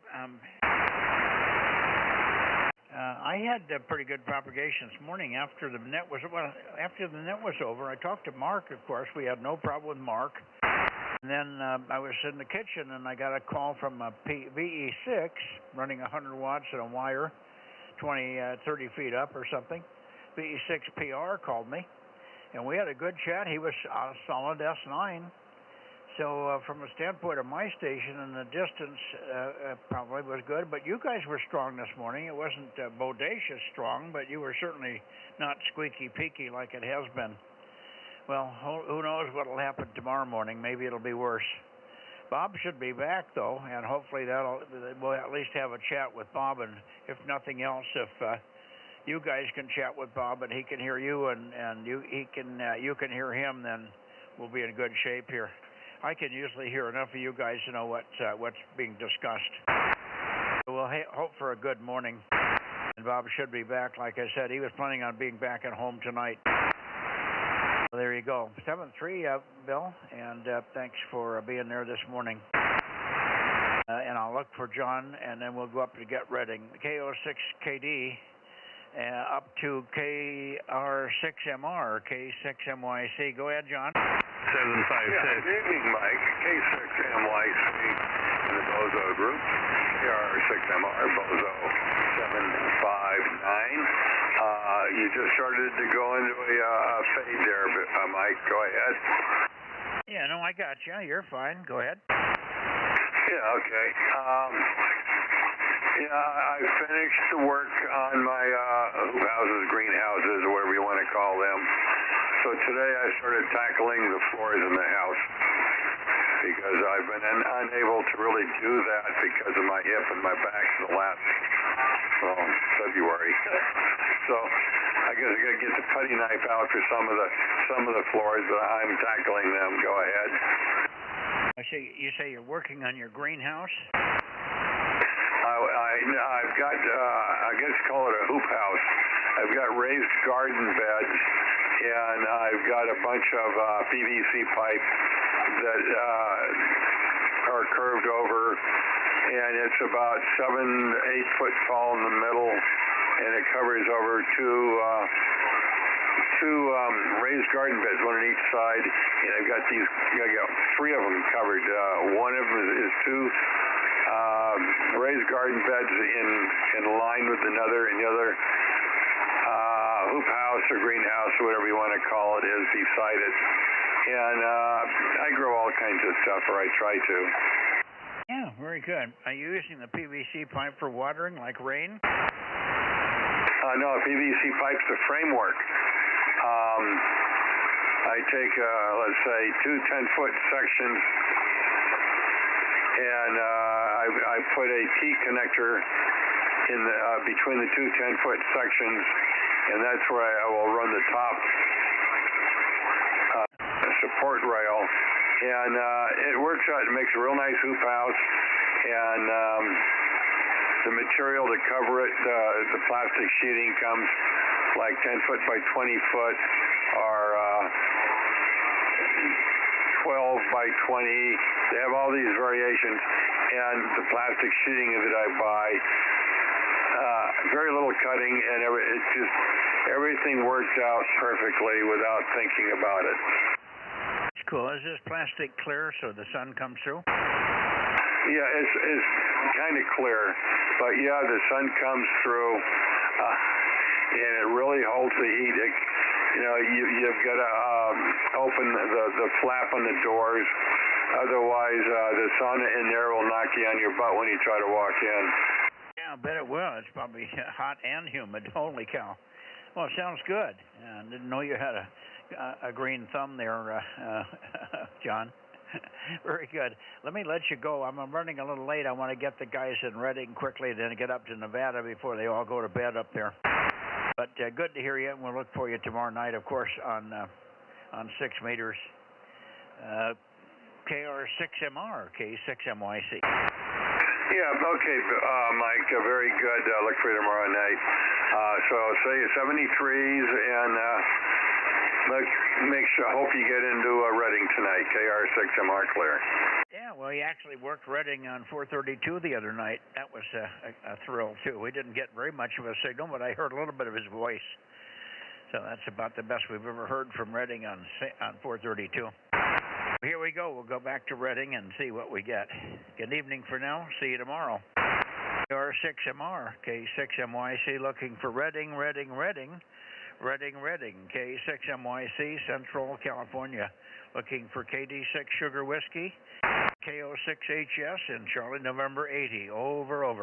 I had pretty good propagation this morning after the net was over. I talked to Mark, of course. We had no problem with Mark. And then I was in the kitchen and I got a call from a VE6 running 100 watts and a wire 30 feet up or something. VE6 PR called me and we had a good chat. He was a solid S9. So from a standpoint of my station and the distance probably was good, but you guys were strong this morning. It wasn't bodacious strong, but you were certainly not squeaky peaky like it has been. Well, who knows what will happen tomorrow morning. Maybe it'll be worse. Bob should be back though, and hopefully we'll at least have a chat with Bob, and if nothing else, if you guys can chat with Bob and he can hear you and you can hear him, then we'll be in good shape here. I can usually hear enough of you guys to know what's being discussed. So we'll hope for a good morning. And Bob should be back. Like I said, he was planning on being back at home tonight. So there you go. 7-3, Bill, and thanks for being there this morning. And I'll look for John, and then we'll go up to get Reading. K06KD up to KR6MR, K6MYC. Go ahead, John. 756. Yeah, good evening, Mike. K6MYC in the Bozo group. KR6MR, Bozo 759. You just started to go into a fade there, Mike. Go ahead. Yeah, no, I got you. You're fine. Go ahead. Yeah, okay. Yeah, I finished the work on my hoop houses, greenhouses, or whatever you want to call them. So today I started tackling the floors in the house because I've been unable to really do that because of my hip and my back for the last February. So I guess I got to get the putty knife out for some of the floors, but I'm tackling them. Go ahead. You say you're working on your greenhouse? I've got, I guess call it a hoop house. I've got raised garden beds, and I've got a bunch of PVC pipe that are curved over, and it's about 7 to 8 foot tall in the middle, and it covers over two raised garden beds, one on each side, and I've got three of them covered. One of them is two raised garden beds in line with another, and the other hoop house or greenhouse or whatever you want to call it is beside it. And I grow all kinds of stuff, or I try to. Yeah, very good. Are you using the PVC pipe for watering like rain? No, PVC pipe's the framework. I take, let's say, two 10-foot sections, and I put a T-connector in between the two 10-foot sections, and that's where I will run the top support rail. And it works out. It makes a real nice hoop house, and the material to cover it, the plastic sheeting comes like 10 foot by 20 foot, or 12 by 20. They have all these variations, and the plastic sheeting that I buy, very little cutting, and it's just everything worked out perfectly without thinking about it. It's cool. Is this plastic clear so the sun comes through? Yeah, it's kind of clear, but yeah, the sun comes through, and it really holds the heat. You've got to open the flap on the doors, otherwise the sauna in there will knock you on your butt when you try to walk in. Yeah, I bet it will. It's probably hot and humid. Holy cow. Well, it sounds good. I didn't know you had a green thumb there, John. Very good. Let me let you go. I'm running a little late. I want to get the guys in Reading quickly, then get up to Nevada before they all go to bed up there. But good to hear you, and we'll look for you tomorrow night, of course, on 6 meters. KR6MR, K6MYC. Yeah, okay, Mike, very good. Look for you tomorrow night. So say 73s and make sure, hope you get into Reading tonight. KR6MR clear. Yeah, well, he actually worked Reading on 432 the other night. That was a thrill, too. We didn't get very much of a signal, but I heard a little bit of his voice. So that's about the best we've ever heard from Reading on 432. Here we go. We'll go back to Reading and see what we get. Good evening for now. See you tomorrow. R6MR, K6MYC, looking for Reading, K6MYC, Central California. Looking for KD6 Sugar Whiskey, KO6HS, and Charlie November 80. Over. Okay.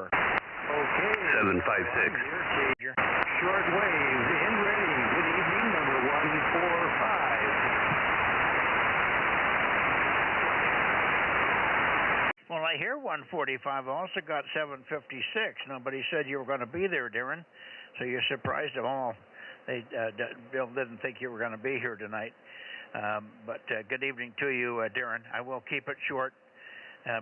756. Shortwave in Reading. Good evening, number 145. Well, I hear 145. I also got 756. Nobody said you were going to be there, Darren. So you surprised them all. Bill didn't think you were going to be here tonight. But good evening to you, Darren. I will keep it short,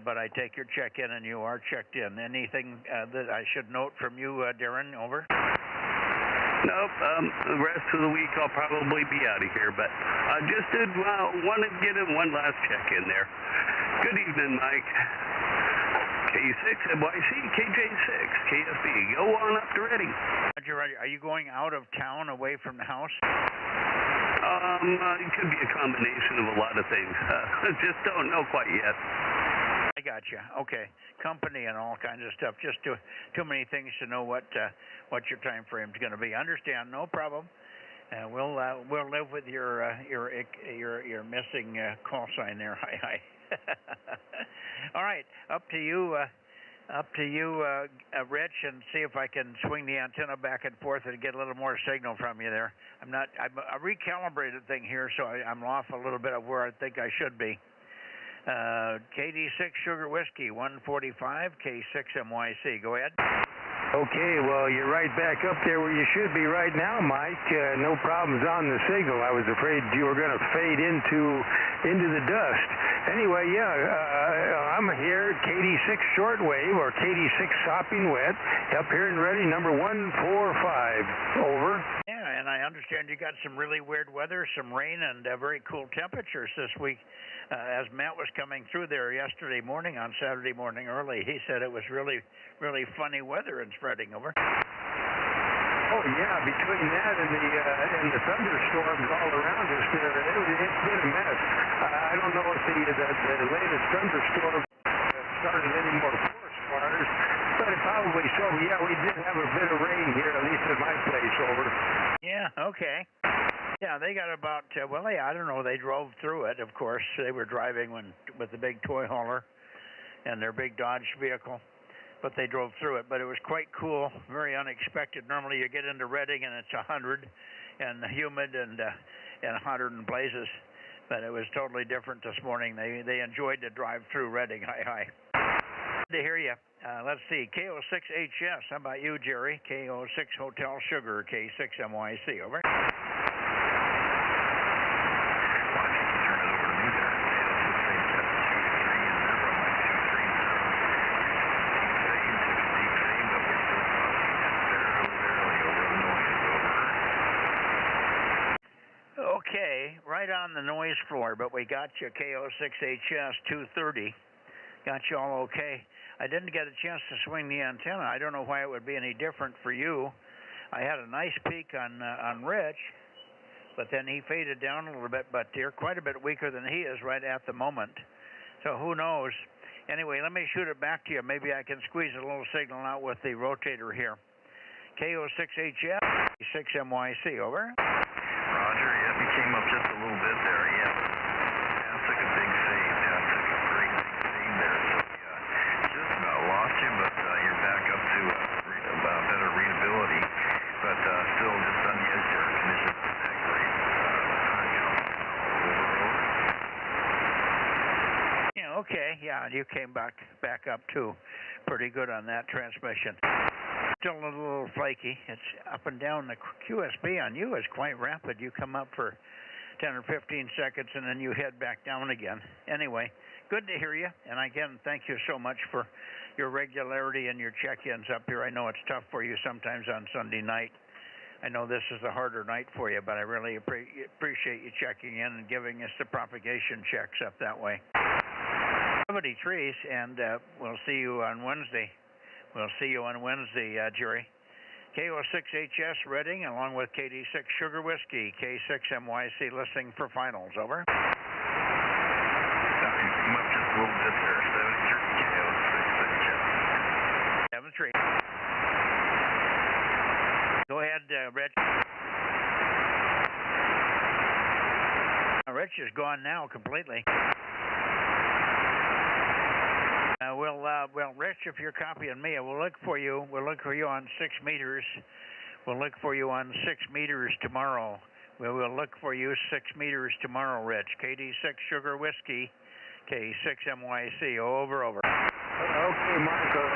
but I take your check-in, and you are checked in. Anything that I should note from you, Darren? Over. Nope. The rest of the week I'll probably be out of here, but I just did want to get in one last check-in there. Good evening, Mike. K6MYC, KJ6, KFB. Go on up to Reading. Are you going out of town, away from the house? It could be a combination of a lot of things. Just don't know quite yet. I got you. Okay, company and all kinds of stuff. Just too many things to know what your time frame is going to be. Understand? No problem. We'll live with your missing call sign there. Hi. All right, up to you, Rich, and see if I can swing the antenna back and forth and get a little more signal from you there. I'm a recalibrated thing here, so I'm off a little bit of where I think I should be. KD6 Sugar Whiskey, 145, K6MYC. Go ahead. Okay, well, you're right back up there where you should be right now, Mike. No problems on the signal. I was afraid you were going to fade into the dust. Anyway, I'm here, KD6 Shortwave, or KD6 Sopping Wet, up here in Reading, number 145. Over. Yeah, and I understand you got some really weird weather, some rain, and very cool temperatures this week. As Matt was coming through there yesterday morning, on Saturday morning early, he said it was really, really funny weather in Reading. Over. Oh yeah, between that and the thunderstorms all around us, it's been a mess. I don't know if the latest thunderstorm started any more forest fires, but probably so. Yeah, we did have a bit of rain here, at least at my place. Over. Yeah. Okay. Yeah, they got about, I don't know, they drove through it, of course. They were driving with the big toy hauler and their big Dodge vehicle, but they drove through it. But it was quite cool, very unexpected. Normally you get into Reading and it's 100 and humid and hotter than blazes, but it was totally different this morning. They enjoyed the drive through Reading. Hi. Good to hear you. Let's see, KO6HS. How about you, Jerry? KO6 Hotel Sugar, K6MYC. Over. Okay, right on the noise floor, but we got you, KO6HS 230. Got you all okay. I didn't get a chance to swing the antenna. I don't know why it would be any different for you. I had a nice peak on Rich, but then he faded down a little bit, but you're quite a bit weaker than he is right at the moment. So who knows? Anyway, let me shoot it back to you. Maybe I can squeeze a little signal out with the rotator here. KO6HS, 6MYC, over. Roger, yep, you came up just a little bit there, yeah. Took a big fade, took a great big fade there, so just about lost you, but you're back up to better readability, but still just on the edge there, conditions aren't that great. Yeah, okay, yeah, you came back up too. Pretty good on that transmission. Still a little flaky. It's up and down. The QSB on you is quite rapid. You come up for 10 or 15 seconds, and then you head back down again. Anyway, good to hear you, and again, thank you so much for your regularity and your check-ins up here. I know it's tough for you sometimes on Sunday night. I know this is a harder night for you, but I really appreciate you checking in and giving us the propagation checks up that way. 73s, and we'll see you on Wednesday. We'll see you on Wednesday, Jerry. KO6HS Reading, along with KD6 Sugar Whiskey, K6MYC listening for finals. Over. Sorry, must just roll this there. 73 KO6HS. 73. Go ahead, Rich. Rich is gone now completely. Well, Rich, if you're copying me, we'll look for you. We'll look for you on 6 meters. We'll look for you on 6 meters tomorrow. We'll look for you 6 meters tomorrow, Rich. KD6 Sugar Whiskey, K6MYC. Over. Okay, Michael,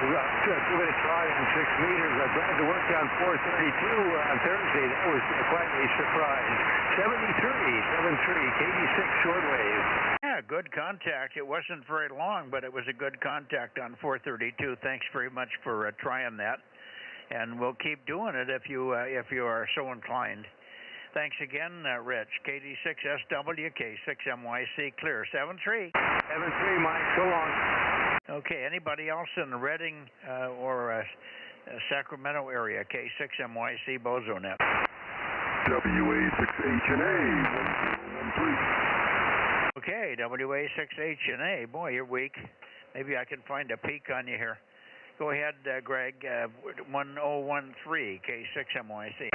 give it a try on 6 meters. I tried to work on 432 on Thursday. That was quite a surprise. 73, KD6 shortwave. Yeah, good contact. It wasn't very long, but it was a good contact on 432. Thanks very much for trying that, and we'll keep doing it if you are so inclined. Thanks again, Rich. KD6SW, K6MYC, clear. 73. 73, Mike. So long. Okay, anybody else in the Reading or Sacramento area? K6MYC, Bozo Net. WA6HNA. Okay, WA6HNA. Boy, you're weak. Maybe I can find a peak on you here. Go ahead, Greg. 1013, K6MYC.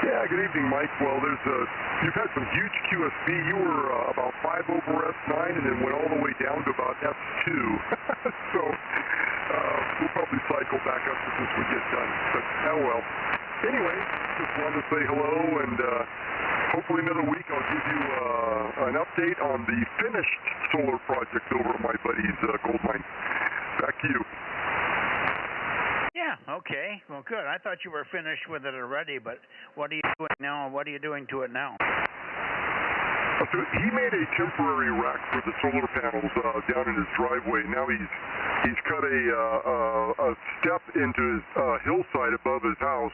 Yeah, good evening, Mike. Well, you've had some huge QSB. You were about 5 over S9 and then went all the way down to about S2. So we'll probably cycle back up as this would get done. But oh well. Anyway, just wanted to say hello, and hopefully another week I'll give you an update on the finished solar project over at my buddy's gold mine. Back to you. Yeah, okay. Well, good. I thought you were finished with it already, but what are you doing now? What are you doing to it now? So he made a temporary rack for the solar panels down in his driveway. Now he's cut a step into his hillside above his house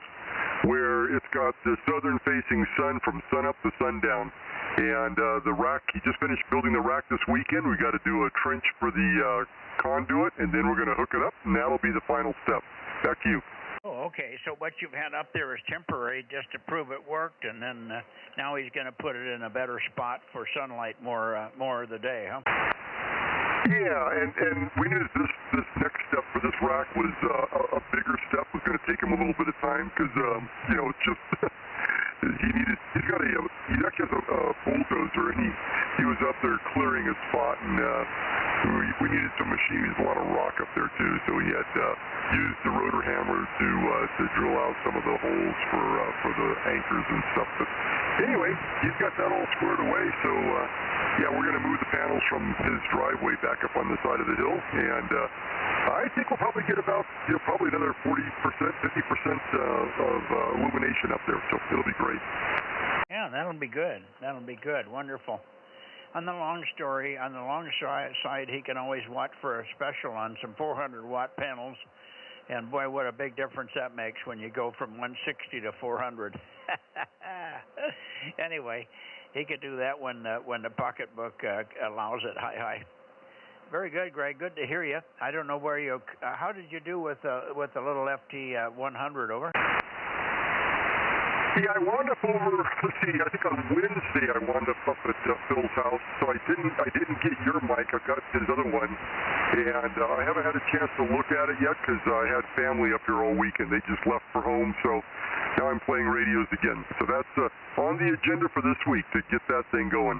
where it's got the southern-facing sun from sunup to sundown. And the rack, he just finished building the rack this weekend. We got to do a trench for the conduit, and then we're going to hook it up, and that'll be the final step. Back to you. Oh, okay. So what you've had up there is temporary just to prove it worked, and then now he's going to put it in a better spot for sunlight more of the day, huh? Yeah, and we knew this next step for this rack was a bigger step. Was going to take him a little bit of time because it's just he actually has a bulldozer, and he was up there clearing a spot, and we needed some machines, a lot of rock up there too, so he had used the rotor hammer to drill out some of the holes for the anchors and stuff. But anyway, he's got that all squared away, so yeah, we're going to move the panels from his driveway back up on the side of the hill, and I think we'll probably get about probably another 40%, 50% of illumination up there, so it'll be great. Yeah, that'll be good. That'll be good. Wonderful. On the long side, he can always watch for a special on some 400-watt panels, and boy, what a big difference that makes when you go from 160 to 400. Anyway, he could do that when the pocketbook allows it. Hi. Very good, Greg. Good to hear you. I don't know where you. How did you do with the little FT 100 over? Yeah, I wound up over. Let's see. I think on Wednesday I wound up at Phil's house, so I didn't get your mic. I got his other one, and I haven't had a chance to look at it yet because I had family up here all weekend. They just left for home, so now I'm playing radios again. So that's on the agenda for this week to get that thing going.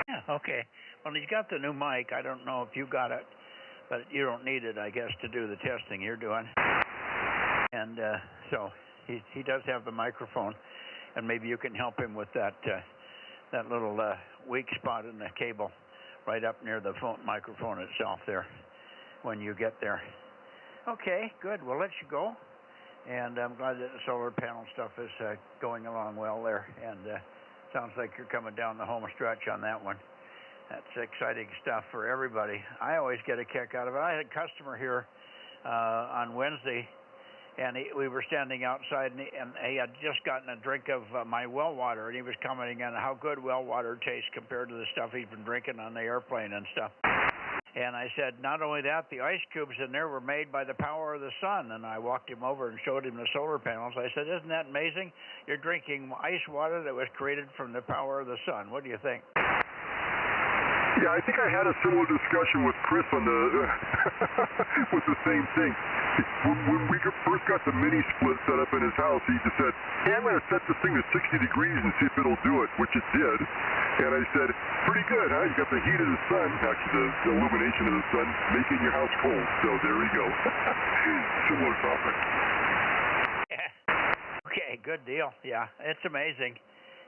Yeah. Okay. Well, he's got the new mic. I don't know if you got it, but you don't need it, I guess, to do the testing you're doing. And so. He does have the microphone, and maybe you can help him with that little weak spot in the cable right up near the microphone itself there when you get there. Okay, good. We'll let you go, and I'm glad that the solar panel stuff is going along well there, and Sounds like you're coming down the home stretch on that one. That's exciting stuff for everybody. I always get a kick out of it. I had a customer here on Wednesday, and we were standing outside, and he had just gotten a drink of my well water, and he was commenting on how good well water tastes compared to the stuff he's been drinking on the airplane and stuff. And I said, not only that, the ice cubes in there were made by the power of the sun. And I walked him over and showed him the solar panels. I said, isn't that amazing? You're drinking ice water that was created from the power of the sun. What do you think? Yeah, I think I had a similar discussion with Chris on the with the same thing. When we first got the mini split set up in his house, he just said, hey, I'm going to set this thing to 60 degrees and see if it'll do it, which it did. And I said, pretty good, huh? You got the heat of the sun, actually the illumination of the sun, making your house cold. So there we go. Similar topic. Yeah. Okay, good deal. Yeah, it's amazing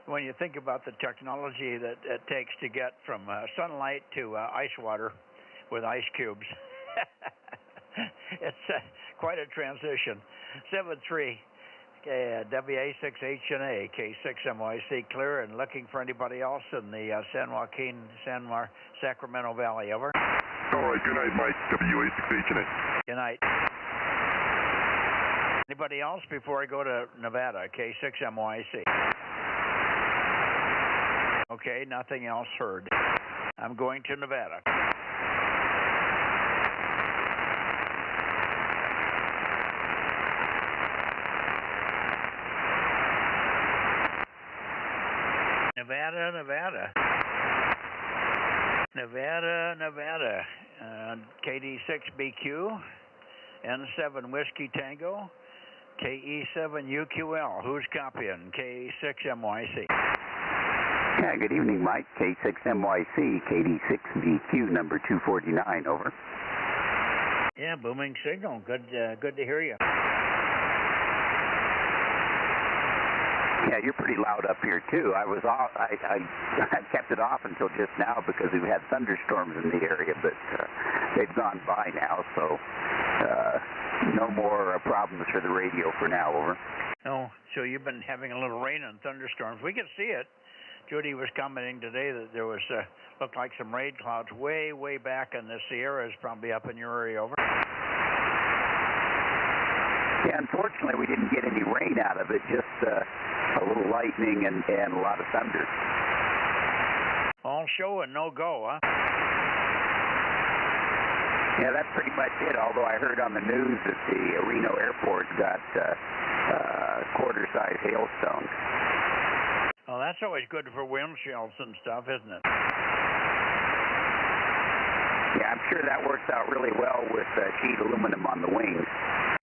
when you think about the technology that it takes to get from sunlight to ice water with ice cubes. It's quite a transition. 7-3 WA6HNA K6MYC clear, and looking for anybody else in the San Joaquin, Sacramento Valley. Over. All right, good night, Mike. WA6HNA. Good night. Anybody else before I go to Nevada? K6MYC. Okay, nothing else heard. I'm going to Nevada. Nevada. KD6BQ, N7 Whiskey Tango, KE7UQL. Who's copying? K6MYC. Yeah, good evening, Mike. K6MYC, KD6BQ, number 249, over. Yeah, booming signal. Good to hear you. Yeah, you're pretty loud up here too. I was off. I kept it off until just now because we've had thunderstorms in the area, but they've gone by now, so no more problems for the radio for now. Over. Oh, so you've been having a little rain and thunderstorms. We can see it. Judy was commenting today that there was looked like some rain clouds way back in the Sierras, probably up in your area. Over. Yeah, unfortunately, we didn't get any rain out of it, just a little lightning and a lot of thunder. All show and no go, huh? Yeah, that's pretty much it, although I heard on the news that the Reno airport got quarter-size hailstones. Well, that's always good for windshields and stuff, isn't it? Yeah, I'm sure that works out really well with sheet aluminum on the wings.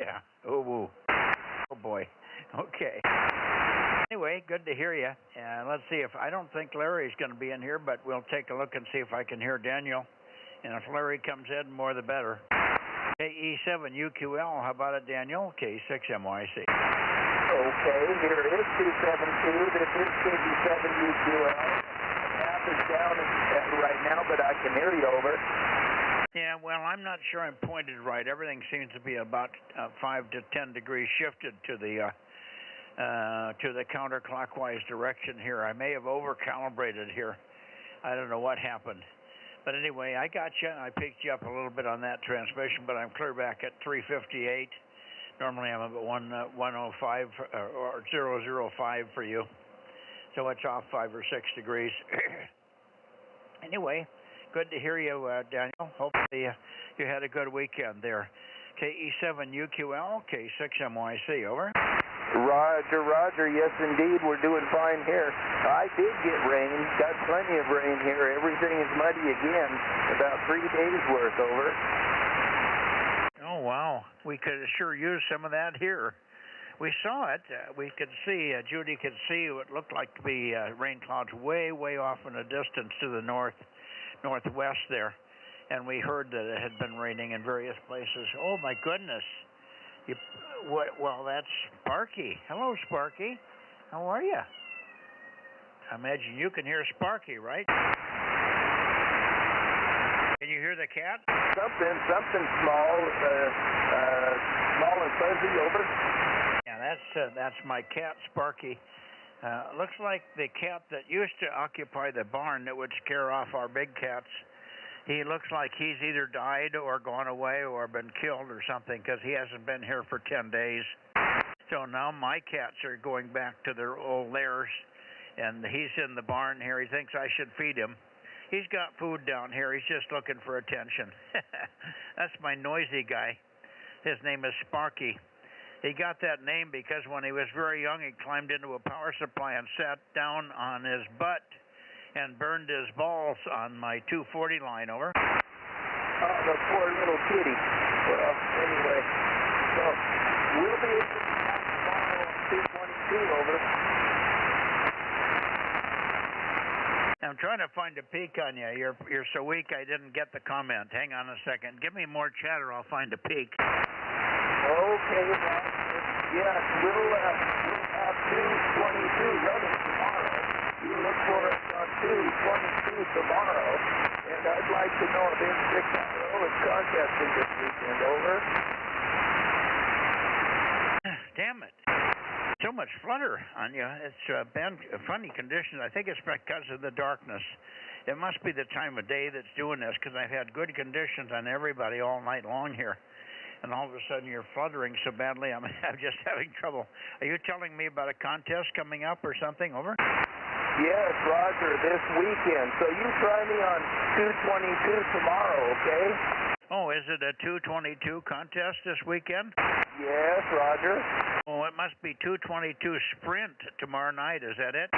Yeah. Oh boy. Okay. Anyway, good to hear you. Let's see if I don't think Larry's going to be in here, but we'll take a look and see if I can hear Daniel. And if Larry comes in, more the better. KE7UQL. How about it, Daniel? K6MYC. Okay, here it is, 272. This is KD7UQL. App is down right now, but I can hear you. Over. Yeah, well, I'm not sure I'm pointed right. Everything seems to be about 5 to 10 degrees shifted to the counterclockwise direction here. I may have over-calibrated here. I don't know what happened. But anyway, I got you. I picked you up a little bit on that transmission, but I'm clear back at 358. Normally I'm about 105 or 005 for you. So it's off 5 or 6 degrees. Anyway, good to hear you, Daniel. Hopefully you had a good weekend there. KE7UQL, K6MYC, over. Roger. Yes, indeed. We're doing fine here. I did get rain. Got plenty of rain here. Everything is muddy again. About 3 days worth. Over. Oh, wow. We could sure use some of that here. We saw it. We could see, Judy could see what looked like to be rain clouds way off in the distance to the northwest there. And we heard that it had been raining in various places. Oh, my goodness. Well, that's Sparky. Hello, Sparky. How are you? I imagine you can hear Sparky, right? Can you hear the cat? Something small and fuzzy. Over. Yeah, that's my cat Sparky. Looks like the cat that used to occupy the barn that would scare off our big cats, he looks like he's either died or gone away or been killed or something, because he hasn't been here for 10 days. So now my cats are going back to their old lairs, and he's in the barn here. He thinks I should feed him. He's got food down here. He's just looking for attention. That's my noisy guy. His name is Sparky. He got that name because when he was very young, he climbed into a power supply and sat down on his butt and burned his balls on my 240 line. Over. Oh, the poor little kitty. Well, anyway, so we'll be able to have tomorrow on 222, over. I'm trying to find a peak on you. You're so weak I didn't get the comment. Hang on a second. Give me more chatter. I'll find a peak. Okay, well, yes, we'll have 222 running tomorrow. You look for us on 222 tomorrow, and I'd like to know if N6RO is contesting this weekend. Over. Damn it. So much flutter on you. It's been funny conditions. I think it's because of the darkness. It must be the time of day that's doing this, because I've had good conditions on everybody all night long here. And all of a sudden you're fluttering so badly, I'm just having trouble. Are you telling me about a contest coming up or something? Over? Yes, Roger, this weekend. So you try me on 222 tomorrow, okay? Oh, is it a 222 contest this weekend? Yes, Roger. Oh, it must be 222 sprint tomorrow night. Is that it?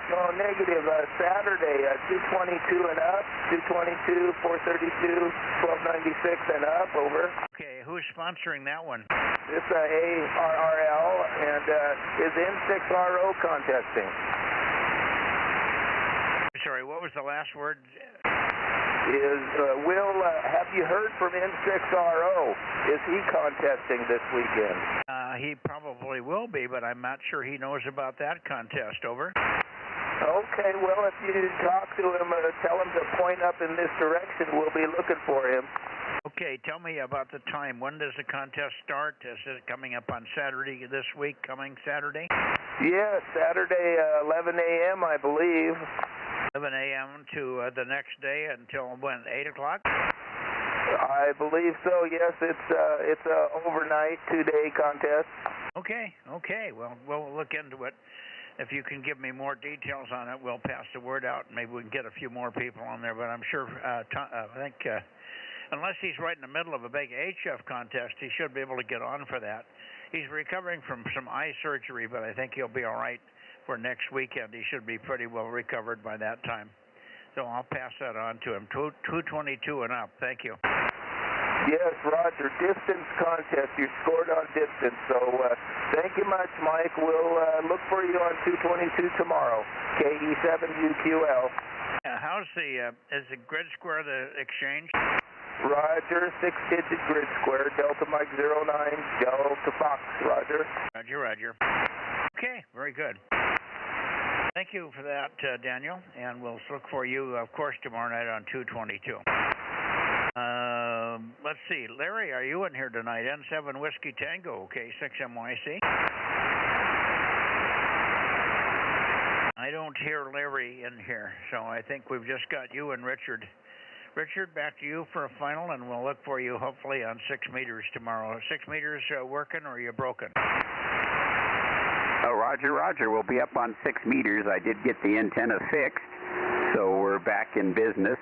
No, negative. Saturday, 222 and up, 222, 432, 1296 and up. Over. Okay, who's sponsoring that one? It's ARRL and is N6RO contesting. Sorry, what was the last word? Have you heard from N6RO? Is he contesting this weekend? He probably will be, but I'm not sure he knows about that contest. Over. Okay, well, if you talk to him, tell him to point up in this direction. We'll be looking for him. Okay, tell me about the time. When does the contest start? Is it coming up on Saturday this week, coming Saturday? Yes, Saturday, 11 a.m., I believe. 11 a.m. to the next day until when, 8 o'clock? I believe so, yes. It's a overnight, 2-day contest. Okay. Well, we'll look into it. If you can give me more details on it, we'll pass the word out, and maybe we can get a few more people on there. But I'm sure, I think, unless he's right in the middle of a big HF contest, he should be able to get on for that. He's recovering from some eye surgery, but I think he'll be all right for next weekend. He should be pretty well recovered by that time. So I'll pass that on to him. 222 and up. Thank you. Yes, Roger. Distance contest. You scored on distance. So thank you much, Mike. We'll look for you on 222 tomorrow. KE7UQL. How's is the grid square the exchange? Roger, 6-digit grid square, Delta Mike 09, Delta Fox, Roger. Roger. Okay, very good. Thank you for that, Daniel, and we'll look for you, of course, tomorrow night on 222. Let's see, Larry, are you in here tonight? N7 Whiskey Tango, okay, 6MYC. I don't hear Larry in here, so I think we've just got you and Richard. Richard, back to you for a final, and we'll look for you hopefully on 6 meters tomorrow. 6 meters working, or are you broken? Oh, Roger. We'll be up on 6 meters. I did get the antenna fixed, so we're back in business.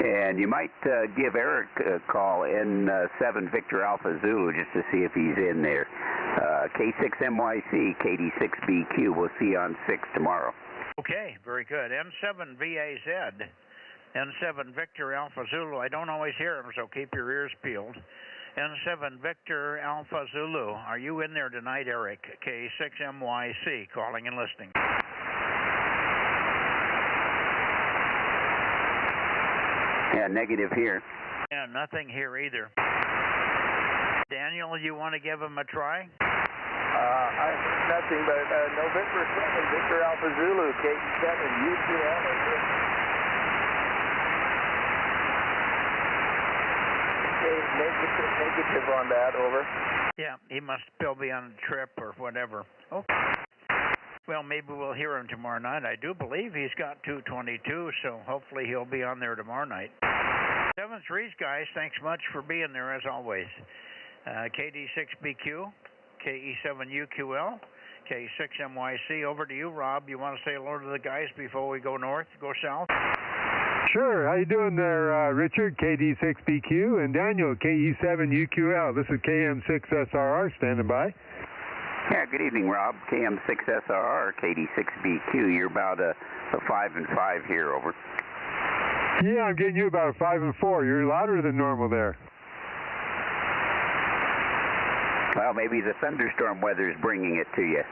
And you might give Eric a call, N7 Victor Alpha Zulu, just to see if he's in there. K6MYC, KD6BQ. We'll see you on 6 tomorrow. Okay, very good. N7 VAZ. N7 Victor Alpha Zulu. I don't always hear him, so keep your ears peeled. N7 Victor Alpha Zulu. Are you in there tonight, Eric? K6MYC, calling and listening. Yeah, negative here. Yeah, nothing here either. Daniel, you want to give him a try? Nothing but November 7, Victor Alpha Zulu, K7, UQL. Negative on that, over. Yeah, he must still be on a trip or whatever. Okay. Well, maybe we'll hear him tomorrow night. I do believe he's got 222, so hopefully he'll be on there tomorrow night. 7-3s, guys, thanks much for being there as always. KD6BQ, KE7UQL, K6MYC. Over to you, Rob. You want to say hello to the guys before we go north, go south? Sure. How you doing there, Richard, KD6BQ, and Daniel, KE7UQL. This is KM6SRR standing by. Yeah, good evening, Rob. KM6SRR, KD6BQ. You're about a 5 and 5 here, over. Yeah, I'm getting you about a 5 and 4. You're louder than normal there. Well, maybe the thunderstorm weather is bringing it to you.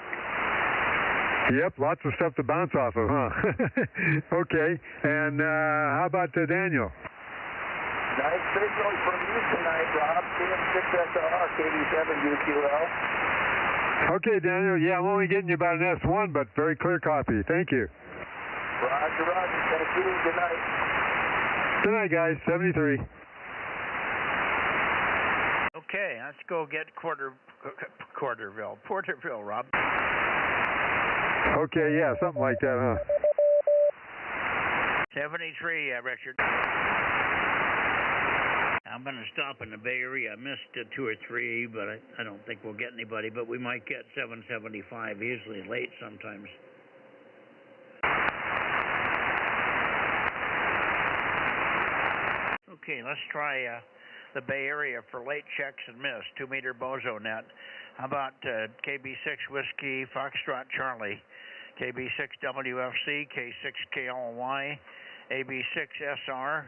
Yep, lots of stuff to bounce off of, huh? Okay, and how about Daniel? Nice signal from you tonight, Rob. KM6SR, KD7UQL. Okay, Daniel. Yeah, I'm only getting you about an S1, but very clear copy. Thank you. Roger, Roger. Thank you. Good night. Good night, guys. 73. Okay, let's go get Porterville, Rob. Okay, yeah, something like that, huh? 73, Richard. I'm going to stop in the Bay Area. I missed 2 or 3, but I don't think we'll get anybody, but we might get 775, usually late sometimes. Okay, let's try the Bay Area for late checks and miss, 2-meter Bozo Net. How about KB6 Whiskey Foxtrot Charlie, KB6 WFC, K6KLY, AB6SR,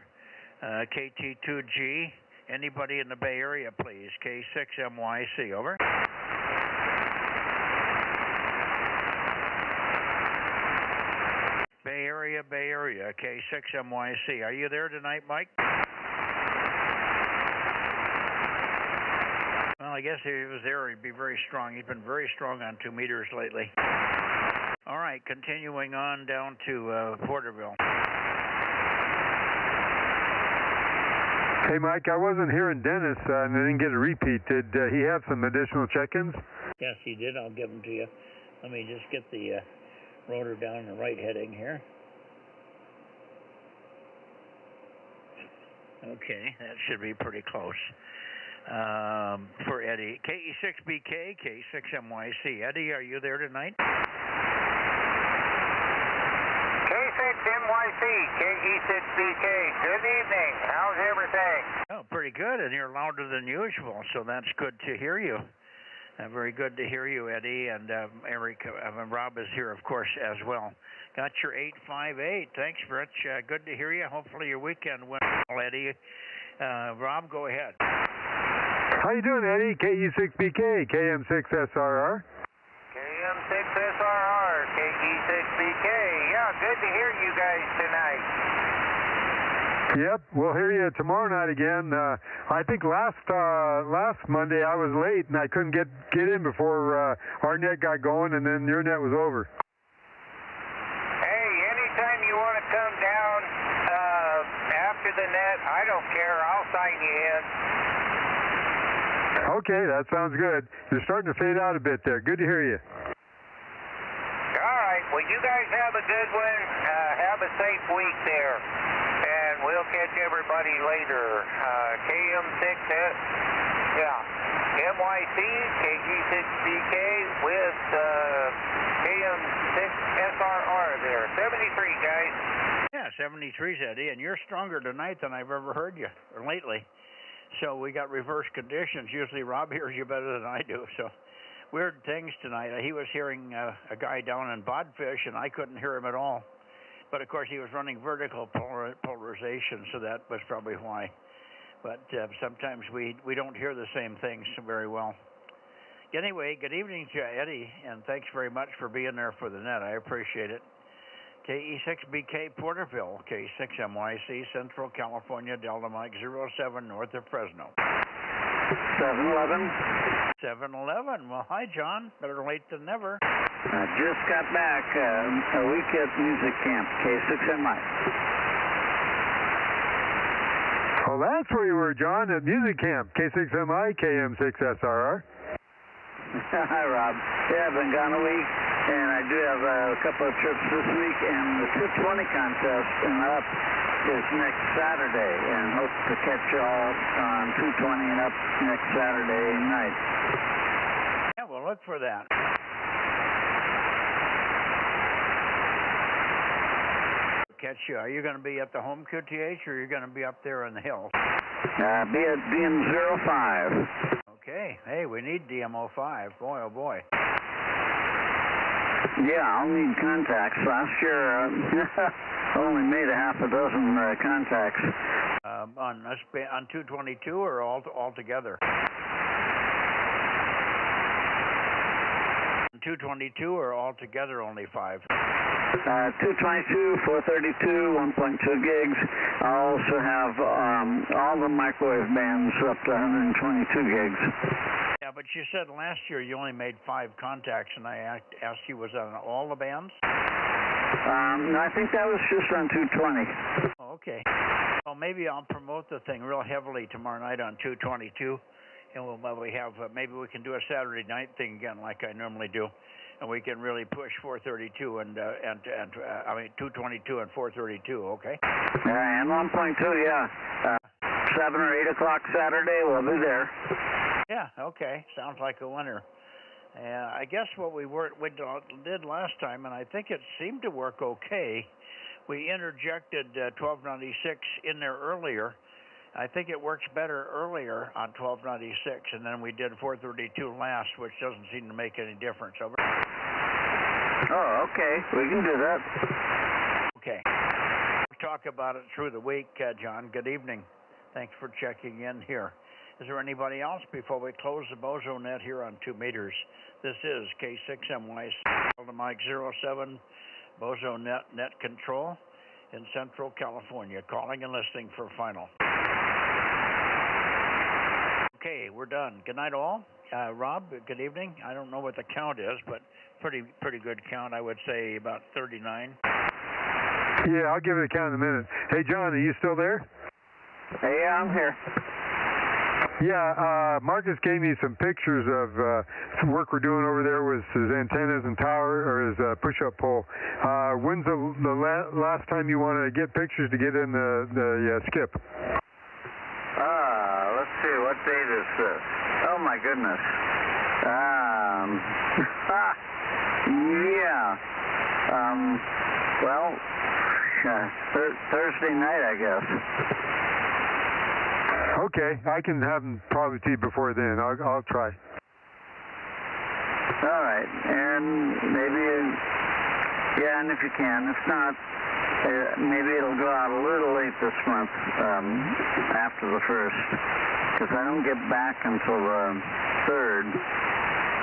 KT2G. Anybody in the Bay Area, please? K6MYC, over. Bay Area, K6MYC. Are you there tonight, Mike? Well, I guess if he was there, he'd be very strong. He's been very strong on 2 meters lately. All right, continuing on down to Porterville. Hey, Mike, I wasn't hearing Dennis, and I didn't get a repeat. Did he have some additional check-ins? Yes, he did. I'll give them to you. Let me just get the rotor down the right heading here. Okay, that should be pretty close. For Eddie, KE6BK, K6MYC. Eddie, are you there tonight? K6MYC, KE6BK. Good evening. How's everything? Oh, pretty good, and you're louder than usual, so that's good to hear you. Very good to hear you, Eddie, and Eric, Rob is here, of course, as well. Got your 858. Thanks, Rich. Good to hear you. Hopefully your weekend went well, Eddie. Rob, go ahead. How you doing, Eddie? KE6BK, KM6SRR. KM6SRR, KE6BK. Yeah, good to hear you guys tonight. Yep, we'll hear you tomorrow night again. I think last Monday I was late and I couldn't get in before our net got going, and then your net was over. Hey, anytime you want to come down after the net, I don't care. I'll sign you in. Okay, that sounds good. You're starting to fade out a bit there. Good to hear you. All right. Well, you guys have a good one. Have a safe week there. And we'll catch everybody later. MYC, KG6BK with KM6SRR there. 73, guys. Yeah, 73's, Eddie, and you're stronger tonight than I've ever heard you, or lately. So we got reverse conditions. Usually Rob hears you better than I do. So weird things tonight. He was hearing a guy down in Bodfish, and I couldn't hear him at all. But, of course, he was running vertical polarization, so that was probably why. But sometimes we don't hear the same things very well. Anyway, good evening to Eddie, and thanks very much for being there for the net. I appreciate it. KE6BK Porterville, K6MYC, Central California, Delta Mike 07 north of Fresno. 711. 711. Well, hi, John. Better late than never. I just got back a week at music camp, K6MI. Well, that's where you were, John, at music camp, K6MI, KM6SRR. Hi, Rob. Yeah, I've been gone a week. And I do have a couple of trips this week, and the 220 contest and up is next Saturday, and hope to catch you all on 220 and up next Saturday night. Yeah, we'll look for that. Catch you. Are you going to be at the home QTH, or are you going to be up there in the hills? Be at DM05. Okay. Hey, we need DMO5. Boy, oh boy. Yeah, I'll need contacts. Last year, I only made a half a dozen contacts. On 222 or all together? 222 or all together only 5? 222, 432, 1.2 gigs. I also have all the microwave bands up to 122 gigs. Yeah, but you said last year you only made 5 contacts, and I asked you, was that on all the bands? No, I think that was just on 220. Oh, okay. Well, maybe I'll promote the thing real heavily tomorrow night on 222, and we'll probably have, maybe we can do a Saturday night thing again like I normally do, and we can really push 432 and 222 and 432, okay? And 1.2, yeah. 7 or 8 o'clock Saturday, we'll be there. Yeah, okay. Sounds like a winner. I guess what we did last time, and I think it seemed to work okay, we interjected 1296 in there earlier. I think it works better earlier on 1296, and then we did 432 last, which doesn't seem to make any difference. Over. Oh, okay. We can do that. Okay. We'll talk about it through the week, John. Good evening. Thanks for checking in here. Is there anybody else before we close the Bozo Net here on 2 meters? This is K6MY, Mike 07, Bozo Net Control in Central California, calling and listening for final. Okay, we're done. Good night, all. Rob, good evening. I don't know what the count is, but pretty good count. I would say about 39. Yeah, I'll give it a count in a minute. Hey, John, are you still there? Hey, I'm here. Yeah, Marcus gave me some pictures of some work we're doing over there with his antennas and tower, or his push-up pole. When's the last time you want to get pictures to get in the skip? Let's see, what date is this? Oh my goodness. Yeah. Well, Thursday night, I guess. Okay, I can have them probably to you before then. I'll try. All right, and maybe, yeah, and if you can, if not, maybe it'll go out a little late this month, after the 1st, because I don't get back until the 3rd.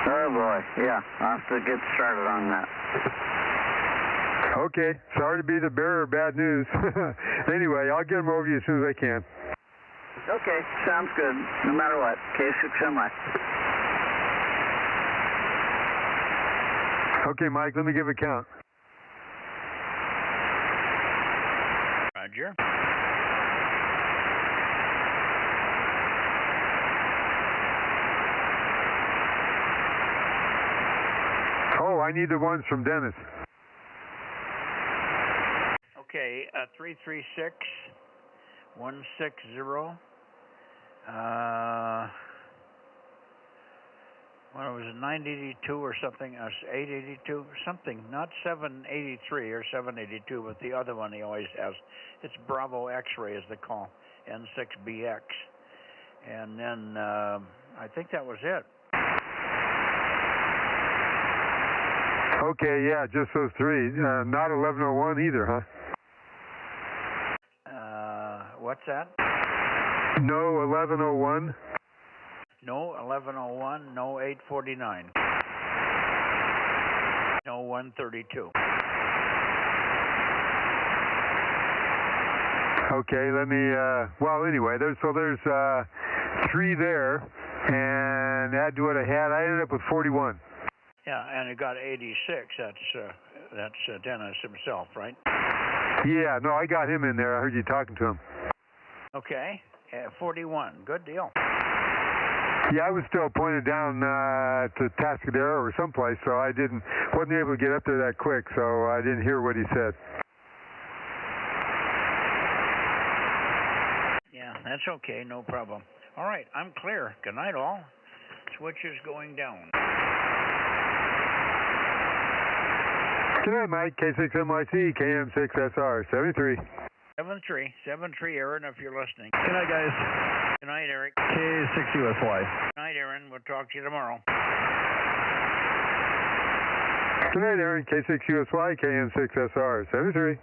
Oh boy, yeah, I'll have to get started on that. Okay, sorry to be the bearer of bad news. Anyway, I'll get them over to you as soon as I can. Okay, sounds good. No matter what. K6MI. Okay, Mike, let me give a count. Roger. Oh, I need the ones from Dennis. Okay, 336 160. What was it, 982 or something, 882, something, not 783 or 782, but the other one he always has. It's Bravo X-ray is the call, N6BX. And then I think that was it. Okay, yeah, just those 3. Not 1101 either, huh? What's that? No 1101. No 1101, no 849. No 132. Okay, let me, well, anyway, there's 3 there, and add to what I had, I ended up with 41. Yeah, and it got 86. That's Dennis himself, right? Yeah, no, I got him in there. I heard you talking to him. Okay, 41. Good deal. Yeah, I was still pointed down to Tascadero or someplace, so I wasn't able to get up there that quick, so I didn't hear what he said. Yeah, that's okay, no problem. All right, I'm clear. Good night, all. Switch is going down. Good night, Mike. K6MYC, KM6SR, 73. 73, Aaron, if you're listening. Good night, guys. Good night, Eric. K6USY. Good night, Aaron. We'll talk to you tomorrow. Good night, Aaron. K6USY, KM6SR, 73.